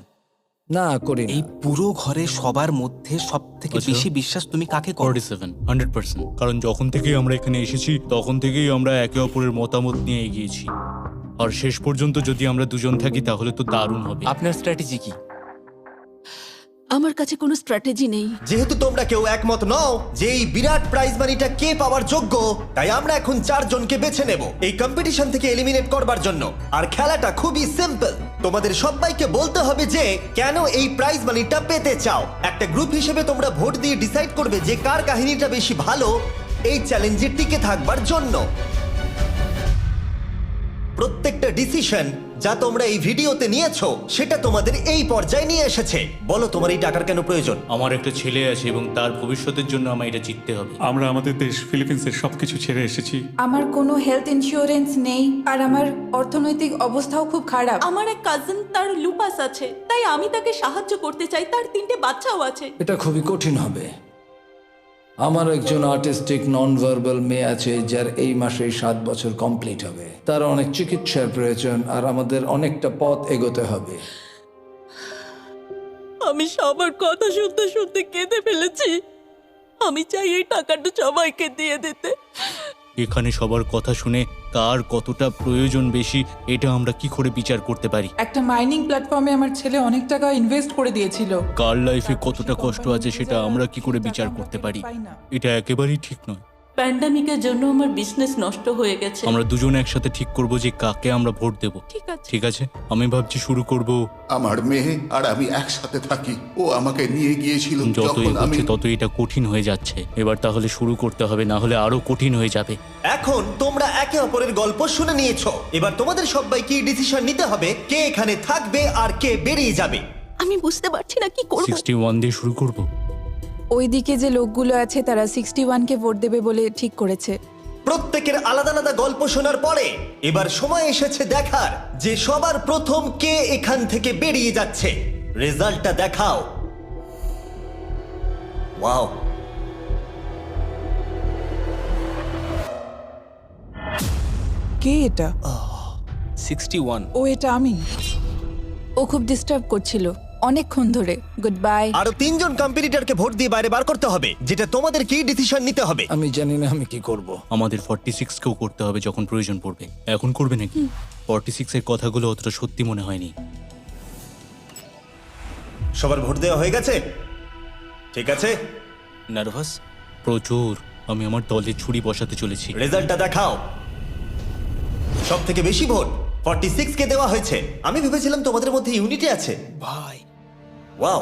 Speaker 2: না, করি না।
Speaker 4: এই পুরো ঘরে সবার মধ্যে সব থেকে বেশি বিশ্বাস তুমি কাকে করো?
Speaker 11: 47, 100%। কারণ যখন থেকেই আমরা এখানে এসেছি, তখন থেকেই আমরা একে অপরের মতামত নিয়ে এগিয়েছি। আর শেষ পর্যন্ত যদি আমরা দুজন থাকি তাহলে তো দারুণ হবে।
Speaker 4: আপনার স্ট্র্যাটেজি কি?
Speaker 9: আমার কাছে কোনো স্ট্র্যাটেজি নেই।
Speaker 1: যেহেতু তোমরা কেউ একমত নও যে এই বিরাট প্রাইজ মানিটা কে পাওয়ার যোগ্য, তাই আমরা এখন 4 জনকে বেছে নেব এই কম্পিটিশন থেকে এলিমিনেট করবার জন্য। আর খেলাটা খুবই সিম্পল। তোমাদের সবাইকে বলতে হবে যে কেন এই প্রাইজ মানিটা পেতে চাও। একটা গ্রুপ হিসেবে তোমরা ভোট দিয়ে ডিসাইড করবে যে কার কাহিনীটা বেশি ভালো এই চ্যালেঞ্জে টিকে থাকবার জন্য। প্রত্যেকটা ডিসিশন যা তোমরা এই ভিডিওতে নিয়েছো, সেটা তোমাদের এই পর্যায়ে নিয়ে এসেছে। বলো তোমার এই টাকার কেন প্রয়োজন?
Speaker 11: আমার একটা ছেলে আছে এবং তার ভবিষ্যতের জন্য আমার এটা জিততে হবে।
Speaker 5: আমরা আমাদের দেশ ফিলিপিন্সের সবকিছু ছেড়ে এসেছি।
Speaker 8: আমার কোনো হেলথ ইন্স্যুরেন্স নেই আর আমার অর্থনৈতিক অবস্থাও খুব খারাপ।
Speaker 9: আমার এক কাজিন, তার লুপাস আছে, তাই আমি তাকে সাহায্য করতে চাই। তার 3টে বাচ্চাও আছে।
Speaker 2: এটা খুবই কঠিন হবে। আমার একজন আর্টিস্টিক নন ভার্বাল মেয়ে আছে যার এই মাসেই 7 বছর কমপ্লিট হবে। তার অনেক চিকিৎসার প্রয়োজন আর আমাদের অনেকটা পথ এগোতে হবে।
Speaker 9: আমি সবার কথা শুনতে শুনতে কেঁদে ফেলেছি। আমি চাই এই টাকাটা সবাইকে দিয়ে দিতে।
Speaker 11: এখানে সবার কথা শুনে কার কতটা প্রয়োজন বেশি, এটা আমরা কি করে বিচার করতে পারি?
Speaker 12: একটা মাইনিং প্ল্যাটফর্মে আমার ছেলে অনেক টাকা ইনভেস্ট করে দিয়েছিল।
Speaker 11: কার লাইফে কতটা কষ্ট আছে সেটা আমরা কি করে বিচার করতে পারি? এটা একেবারেই ঠিক নয়।
Speaker 9: প্যান্ডামিকের জন্য আমার বিজনেস নষ্ট হয়ে গেছে।
Speaker 11: আমরা দুজন একসাথে ঠিক করব যে কাকে আমরা ভোট দেব।
Speaker 9: ঠিক আছে।
Speaker 11: ঠিক আছে, আমি ভাবছি শুরু করব।
Speaker 13: আমার মেয়ে আর আমি একসাথে থাকি। ও আমাকে নিয়ে গিয়েছিল
Speaker 11: যত
Speaker 13: যখন আমি
Speaker 11: এগোচ্ছে তত এটা কঠিন হয়ে যাচ্ছে। এবার তাহলে শুরু করতে হবে, না হলে আরো কঠিন হয়ে যাবে।
Speaker 1: এখন তোমরা একে অপরের গল্প শুনে নিয়েছো। এবার তোমাদের সবাইকে ডিসিশন নিতে হবে কে এখানে থাকবে আর কে বেরিয়ে যাবে।
Speaker 9: আমি বুঝতে পারছি না কি করব।
Speaker 11: 61 দিয়ে শুরু করব।
Speaker 12: ওইদিকে যে লোকগুলো আছে তারা 61-কে ভোট দেবে বলে ঠিক করেছে।
Speaker 1: প্রত্যেকের আলাদা আলাদা গল্প শোনার পরে এবার সময় এসেছে দেখার যে সবার প্রথম কে এখান থেকে বেরিয়ে যাচ্ছে। রেজাল্টটা দেখাও। ওয়াও,
Speaker 12: কে এটা?
Speaker 4: 61।
Speaker 12: ও এটা আমি।
Speaker 8: ও খুব ডিস্টার্ব করছিল অনেকক্ষণ ধরে। Good bye.
Speaker 1: আরো 3 জন কম্পিটিটরকে ভোট দিয়ে বাইরে বার করতে হবে, যেটা তোমাদেরকেই ডিসিশন নিতে হবে।
Speaker 2: আমি জানি না আমি কি করব।
Speaker 11: আমাদের 46 কেও করতে হবে যখন প্রয়োজন পড়বে। এখন করবে নাকি? 46 এর কথাগুলো অতটা সত্যি মনে হয়নি।
Speaker 1: সবার ভোট দেওয়া হয়ে গেছে? ঠিক আছে,
Speaker 4: নার্ভাস?
Speaker 11: প্রচুর। আমি আমার দলে ছুরি বসাতে চলেছি।
Speaker 1: রেজাল্টটা দেখাও। সব থেকে বেশি ভোট 46 কে দেওয়া হয়েছে। আমি ভেবেছিলাম তোমাদের মধ্যে ইউনিটি আছে।
Speaker 4: ভাই,
Speaker 1: ওয়াও,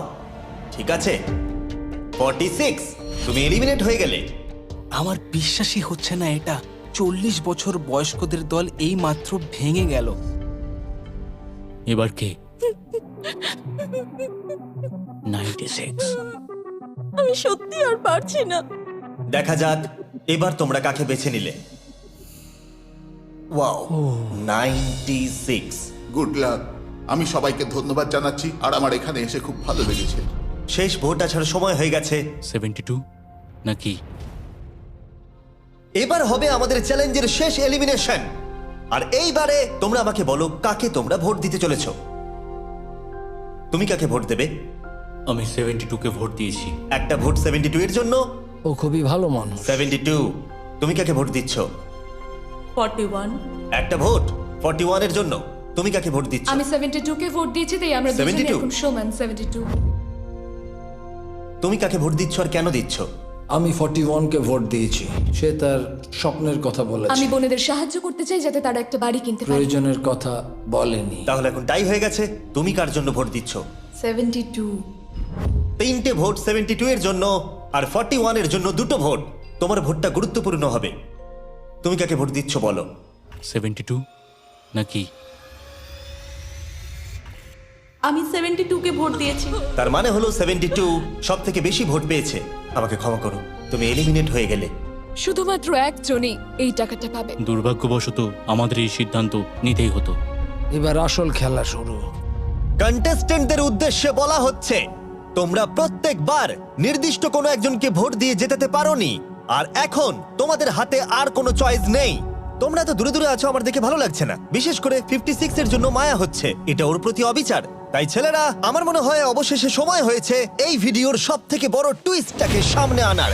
Speaker 1: ঠিক আছে। 46, তুমি এলিমিনেট হয়ে গেলে।
Speaker 4: আমার বিশ্বাসই হচ্ছে না এটা। 40 বছর বয়স্কদের দল এই মাত্র ভেঙে গেল।
Speaker 11: এবার কে? 96।
Speaker 9: আমি সত্যি আর পারছি না।
Speaker 1: দেখা যাক এবার তোমরা কাকে বেছে নিলে। ওয়াও, 96।
Speaker 13: Good luck. আমি সবাইকে ধন্যবাদ জানাচ্ছি, আর আমার এখানে এসে খুব ভালো লেগেছে।
Speaker 1: শেষ ভোট আসার সময় হয়ে গেছে।
Speaker 11: 72 নাকি?
Speaker 1: এবার হবে আমাদের চ্যালেঞ্জের শেষ এলিমিনেশন। আর এইবারে তোমরা আমাকে বলো কাকে তোমরা ভোট দিতে চলেছো। তুমি কাকে ভোট দেবে?
Speaker 11: আমি 72 কে ভোট দিয়েছি।
Speaker 1: একটা ভোট 72 এর জন্য।
Speaker 2: ও খুবই ভালো মানুষ।
Speaker 1: 72, তুমি কাকে ভোট দিচ্ছ?
Speaker 9: 41।
Speaker 1: একটা ভোট 41 এর জন্য। তুমি কাকে ভোট দিচ্ছ?
Speaker 6: আমি 72 কে ভোট দিয়েছি, তাই আমরা দুজনে
Speaker 1: 72?
Speaker 6: এখন সমান। 72।
Speaker 1: তুমি কাকে ভোট দিচ্ছ আর কেন দিচ্ছ?
Speaker 2: আমি 41 কে ভোট দিয়েছি। সে তার স্বপ্নের কথা বলেছে।
Speaker 6: আমি বোনেদের সাহায্য করতে চাই যাতে তারা একটা বাড়ি কিনতে পারে।
Speaker 2: প্রয়োজনের কথা বলেনি।
Speaker 1: তাহলে এখন টাই হয়ে গেছে। তুমি কার জন্য ভোট দিচ্ছ?
Speaker 6: 72।
Speaker 1: 3টে ভোট 72 এর জন্য, আর 41 এর জন্য 2টো ভোট। তোমার ভোটটা গুরুত্বপূর্ণ হবে। তুমি কাকে ভোট দিচ্ছ বলো?
Speaker 11: 72 নাকি?
Speaker 9: আমি 72 কে ভোট দিয়েছি।
Speaker 1: তার মানে হলো 72 সব থেকে বেশি ভোট পেয়েছে। আমাকে ক্ষমা করো, তুমি এলিমিনেট হয়ে গেলে।
Speaker 6: শুধুমাত্র একজনই এই টাকাটা পাবে।
Speaker 11: দুর্ভাগ্যবশত আমাদের এই সিদ্ধান্ত নিতেই হতো।
Speaker 2: এবার আসল খেলা শুরু।
Speaker 1: কন্টেস্টেন্টদের উদ্দেশ্যে বলা হচ্ছে, তোমরা প্রত্যেকবার নির্দিষ্ট কোনো একজনকে ভোট দিয়ে জেতাতে পারোনি, আর এখন তোমাদের হাতে আর কোনো চয়েস নেই। তোমরা তো দূরে দূরে আছো, আমার দেখে ভালো লাগছে না। বিশেষ করে 56 এর জন্য মায়া হচ্ছে। এটা ওর প্রতি অবিচার। তাই ছেলেরা, আমার মনে হয় অবশেষে সময় হয়েছে এই ভিডিওর সব থেকে বড় টুইস্টটাকে সামনে আনার।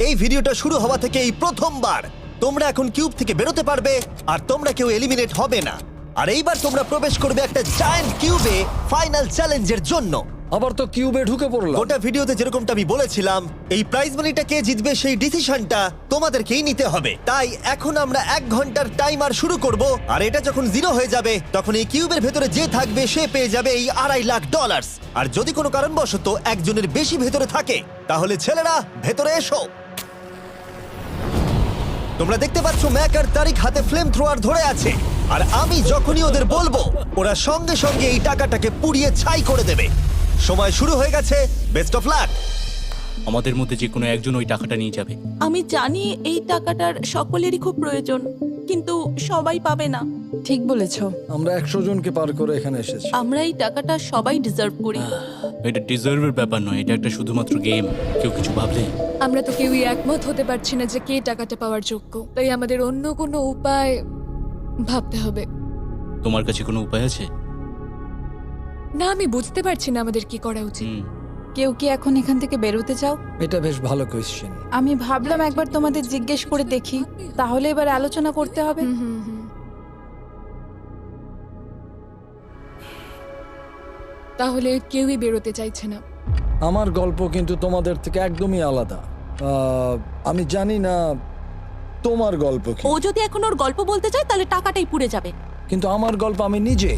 Speaker 1: এই ভিডিওটা শুরু হওয়া থেকে এই প্রথমবার তোমরা এখন কিউব থেকে বেরোতে পারবে, আর তোমরা কেউ এলিমিনেট হবে না। আর এইবার তোমরা প্রবেশ করবে একটা জায়ান্ট কিউবে ফাইনাল চ্যালেঞ্জের জন্য।
Speaker 2: আবার তো কিউবে ঢুকে পড়লাম।
Speaker 1: গোটা ভিডিওতে যেরকমটা আমি বলেছিলাম, এই প্রাইজ মানিটা কে জিতবে সেই ডিসিশনটা তোমাদেরকেই নিতে হবে। তাই এখন আমরা 1 ঘন্টার টাইমার শুরু করব, আর এটা যখন 0 হয়ে যাবে তখন এই কিউবের ভেতরে যে থাকবে সে পেয়ে যাবে এই $2.5 লাখ। আর যদি কোনো কারণবশত একজনের বেশি ভেতরে থাকে, তাহলে ছেলেরা ভেতরে এসো। তোমরা দেখতে পাচ্ছ ম্যাক আর তারিক হাতে ফ্লেম থ্রোয়ার ধরে আছে, আর আমি যখনই ওদের বলবো ওরা সঙ্গে সঙ্গে এই টাকাটাকে পুড়িয়ে ছাই করে দেবে। সময় শুরু হয়ে গেছে। Best of luck.
Speaker 11: আমাদের মধ্যে যে কোনো একজন ওই টাকাটা নিয়ে যাবে।
Speaker 9: আমি জানি এই টাকাটার সকলেরই খুব প্রয়োজন, কিন্তু সবাই পাবে না।
Speaker 12: ঠিক বলেছ।
Speaker 2: আমরা 100 জনকে পার করে এখানে এসেছি।
Speaker 9: আমরা এই টাকাটা সবাই ডিজার্ভ করি।
Speaker 11: এটা ডিজার্ভের ব্যাপার নয়, এটা একটা শুধুমাত্র গেম। কেউ কিছু ভাবলে?
Speaker 6: আমরা তো কেউই একমত হতে পারছি না যে কে টাকাটা পাওয়ার যোগ্য। তাই আমাদের অন্য কোনো উপায় ভাবতে হবে।
Speaker 11: তোমার কাছে কোনো উপায় আছে?
Speaker 6: না, আমি বুঝতে পারছি না আমাদের কি করা উচিত।
Speaker 12: কেউ কি এখন এখান থেকে বেরোতে চাও?
Speaker 2: এটা বেশ ভালো কোয়েশ্চেন।
Speaker 12: আমি ভাবলাম একবার তোমাদের জিজ্ঞেস করে দেখি, তাহলে এবার আলোচনা করতে হবে।
Speaker 6: তাহলে কেউই বেরোতে চাইছে না।
Speaker 2: আমার গল্প কিন্তু তোমাদের থেকে একদমই আলাদা। আমি জানি না তোমার গল্প কি।
Speaker 9: ও যদি এখন ওর গল্প বলতে চায় তাহলে টাকাটাই পুড়ে যাবে।
Speaker 2: কিন্তু আমার গল্প আমি নিজে,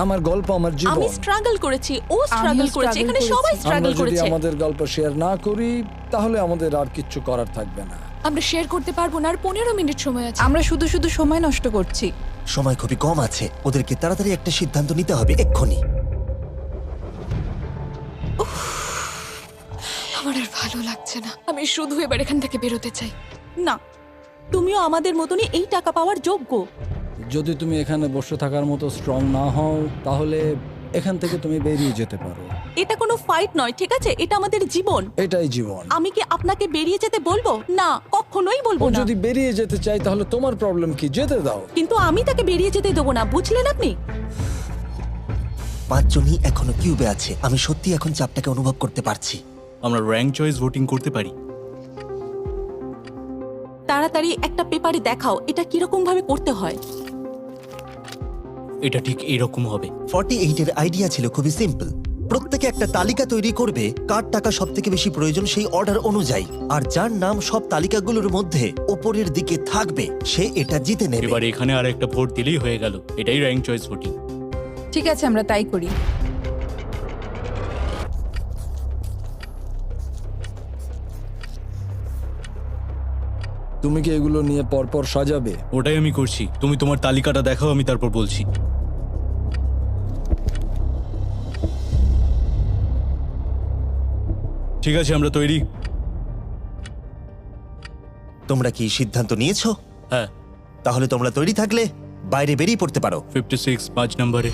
Speaker 2: আমার গল্প আমার
Speaker 9: আমি
Speaker 2: জীবন।
Speaker 9: স্ট্রাগল করেছি, ও স্ট্রাগল করেছে, এখানে সবাই
Speaker 2: আমরা
Speaker 9: স্ট্রাগল
Speaker 2: যদি
Speaker 9: করেছে।
Speaker 2: আমাদের গল্প শেয়ার না করি তাহলে আমাদের আর কিচ্ছু করার থাকবে না।
Speaker 6: আমরা শেয়ার করতে পারবো না, আর 15 মিনিট সময় আছে।
Speaker 12: আমরা শুধু শুধু সময় নষ্ট করছি।
Speaker 1: সময় খুবই কম আছে, ওদেরকে তাড়াতাড়ি একটা সিদ্ধান্ত নিতে হবে এক্ষুনি।
Speaker 6: আমার আর ভালো লাগছে না। আমি শুধু এবার এখান থেকে বেরোতে চাই।
Speaker 9: না, তুমিও আমাদের মতনই এই টাকা পাওয়ার যোগ্য।
Speaker 2: যদি তুমি এখানে বসে থাকার মতো স্ট্রং না হও তাহলে এখান থেকে তুমি বেরিয়ে যেতে পারো।
Speaker 9: এটা কোনো ফাইট নয়, ঠিক আছে? এটা আমাদের জীবন।
Speaker 2: এটাই জীবন।
Speaker 9: আমি কি আপনাকে বেরিয়ে যেতে বলবো? না, কখনোই বলবো
Speaker 2: ও
Speaker 9: না।
Speaker 2: যদি বেরিয়ে যেতে চাই তাহলে তোমার প্রবলেম কি? যেতে দাও।
Speaker 9: কিন্তু আমি তাকে বেরিয়ে যেতে দেবো না, বুঝলেন আপনি?
Speaker 1: 5 জনই এখনো কিউবে আছে। আমি সত্যি এখন চাপটাকে অনুভব করতে পারছি।
Speaker 11: আমরা র্যাঙ্ক চয়েস ভোটিং করতে পারি।
Speaker 9: তাড়াতাড়ি একটা পেপারে দেখাও এটা কিরকম ভাবে করতে হয়।
Speaker 11: এটা ঠিক এরকম হবে।
Speaker 1: 48 এর আইডিয়া ছিল খুবই সিম্পল। প্রত্যেকে একটা তালিকা তৈরি করবে কার টাকা সব থেকে বেশি প্রয়োজন সেই অর্ডার অনুযায়ী, আর যার নাম সব তালিকাগুলোর মধ্যে ওপরের দিকে থাকবে সে এটা জিতে নেবে।
Speaker 11: এবার এখানে আর একটা ভোট দিলেই হয়ে গেল। এটাই র্যাঙ্ক চয়েস ভোটিং।
Speaker 12: ঠিক আছে, আমরা তাই করি।
Speaker 2: তুমি কি এগুলো নিয়ে পরপর সাজাবে?
Speaker 11: ওটাই আমি করছি। তুমি তোমার তালিকাটা দেখাও, আমি তারপর বলছি। ঠিক আছে, আমরা তৈরি।
Speaker 1: তোমরা কি সিদ্ধান্ত নিয়েছো?
Speaker 11: হ্যাঁ।
Speaker 1: তাহলে তোমরা তৈরি থাকলে বাইরে বেরিয়ে পড়তে পারো।
Speaker 11: 56 5 নম্বরে,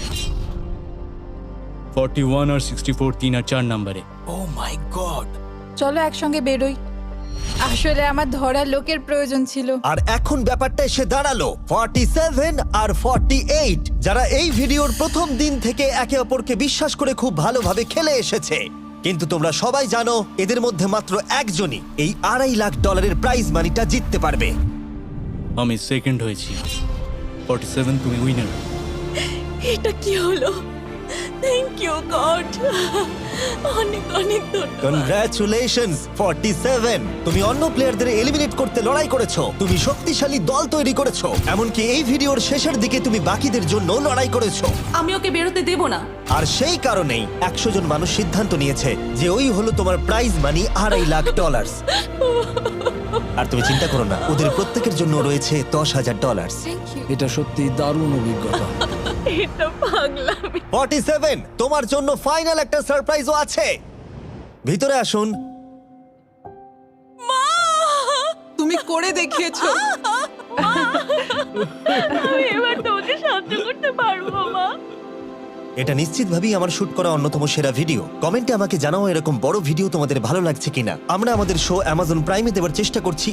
Speaker 11: 41 আর 64 3 আর 4 নম্বরে।
Speaker 4: ও মাই গড!
Speaker 12: চলো একসঙ্গে বেরোই। আসলে আমার ধরার লোকের প্রয়োজন ছিল।
Speaker 1: আর এখন ব্যাপারটা এসে দাঁড়ালো 47 আর 48, যারা এই ভিডিওর প্রথম দিন থেকে একে অপরকে বিশ্বাস করে খুব ভালোভাবে খেলে এসেছে। কিন্তু তোমরা সবাই জানো এদের মধ্যে মাত্র একজনই এই $2.5 লাখ প্রাইজ মানিটা জিততে পারবে।
Speaker 11: আমি সেকেন্ড হয়েছি। 47 তুমি উইনার।
Speaker 9: এটা কি হলো? থ্যাংক ইউ গড, অনেক অনেক ধন্যবাদ।
Speaker 1: কনগ্রাচুলেশনস 47, তুমি অন্য প্লেয়ারদের এলিমিনেট করতে লড়াই করেছো, তুমি শক্তিশালী দল তৈরি করেছো, এমনকি এই ভিডিওর শেষের দিকে তুমি বাকিদের জন্য লড়াই করেছো।
Speaker 9: আমি ওকে বেরোতে দেব না।
Speaker 1: আর সেই কারণেই 100 জন মানুষ সিদ্ধান্ত নিয়েছে যে ওই হলো তোমার প্রাইজ মানি $2.5 লাখ। আর তুমি চিন্তা করো না, ওদের প্রত্যেকের জন্য রয়েছে $10,000।
Speaker 2: এটা সত্যি দারুণ অভিজ্ঞতা।
Speaker 9: এটা পাগলামি।
Speaker 1: 47, তোমার জন্য ফাইনাল একটা সারপ্রাইজও আছে। ভিতরে আসুন।
Speaker 12: তুমি করে দেখিয়েছো।
Speaker 9: আমি এবার তোমাকে সাহায্য করতে পারবো মা।
Speaker 1: এটা নিশ্চিতভাবেই আমার শুট করা অন্যতম সেরা ভিডিও। কমেন্টে আমাকে জানাও এরকম বড় ভিডিও তোমাদের ভালো লাগছে কিনা। আমরা আমাদের শো অ্যামাজন প্রাইমে দেওয়ার চেষ্টা করছি।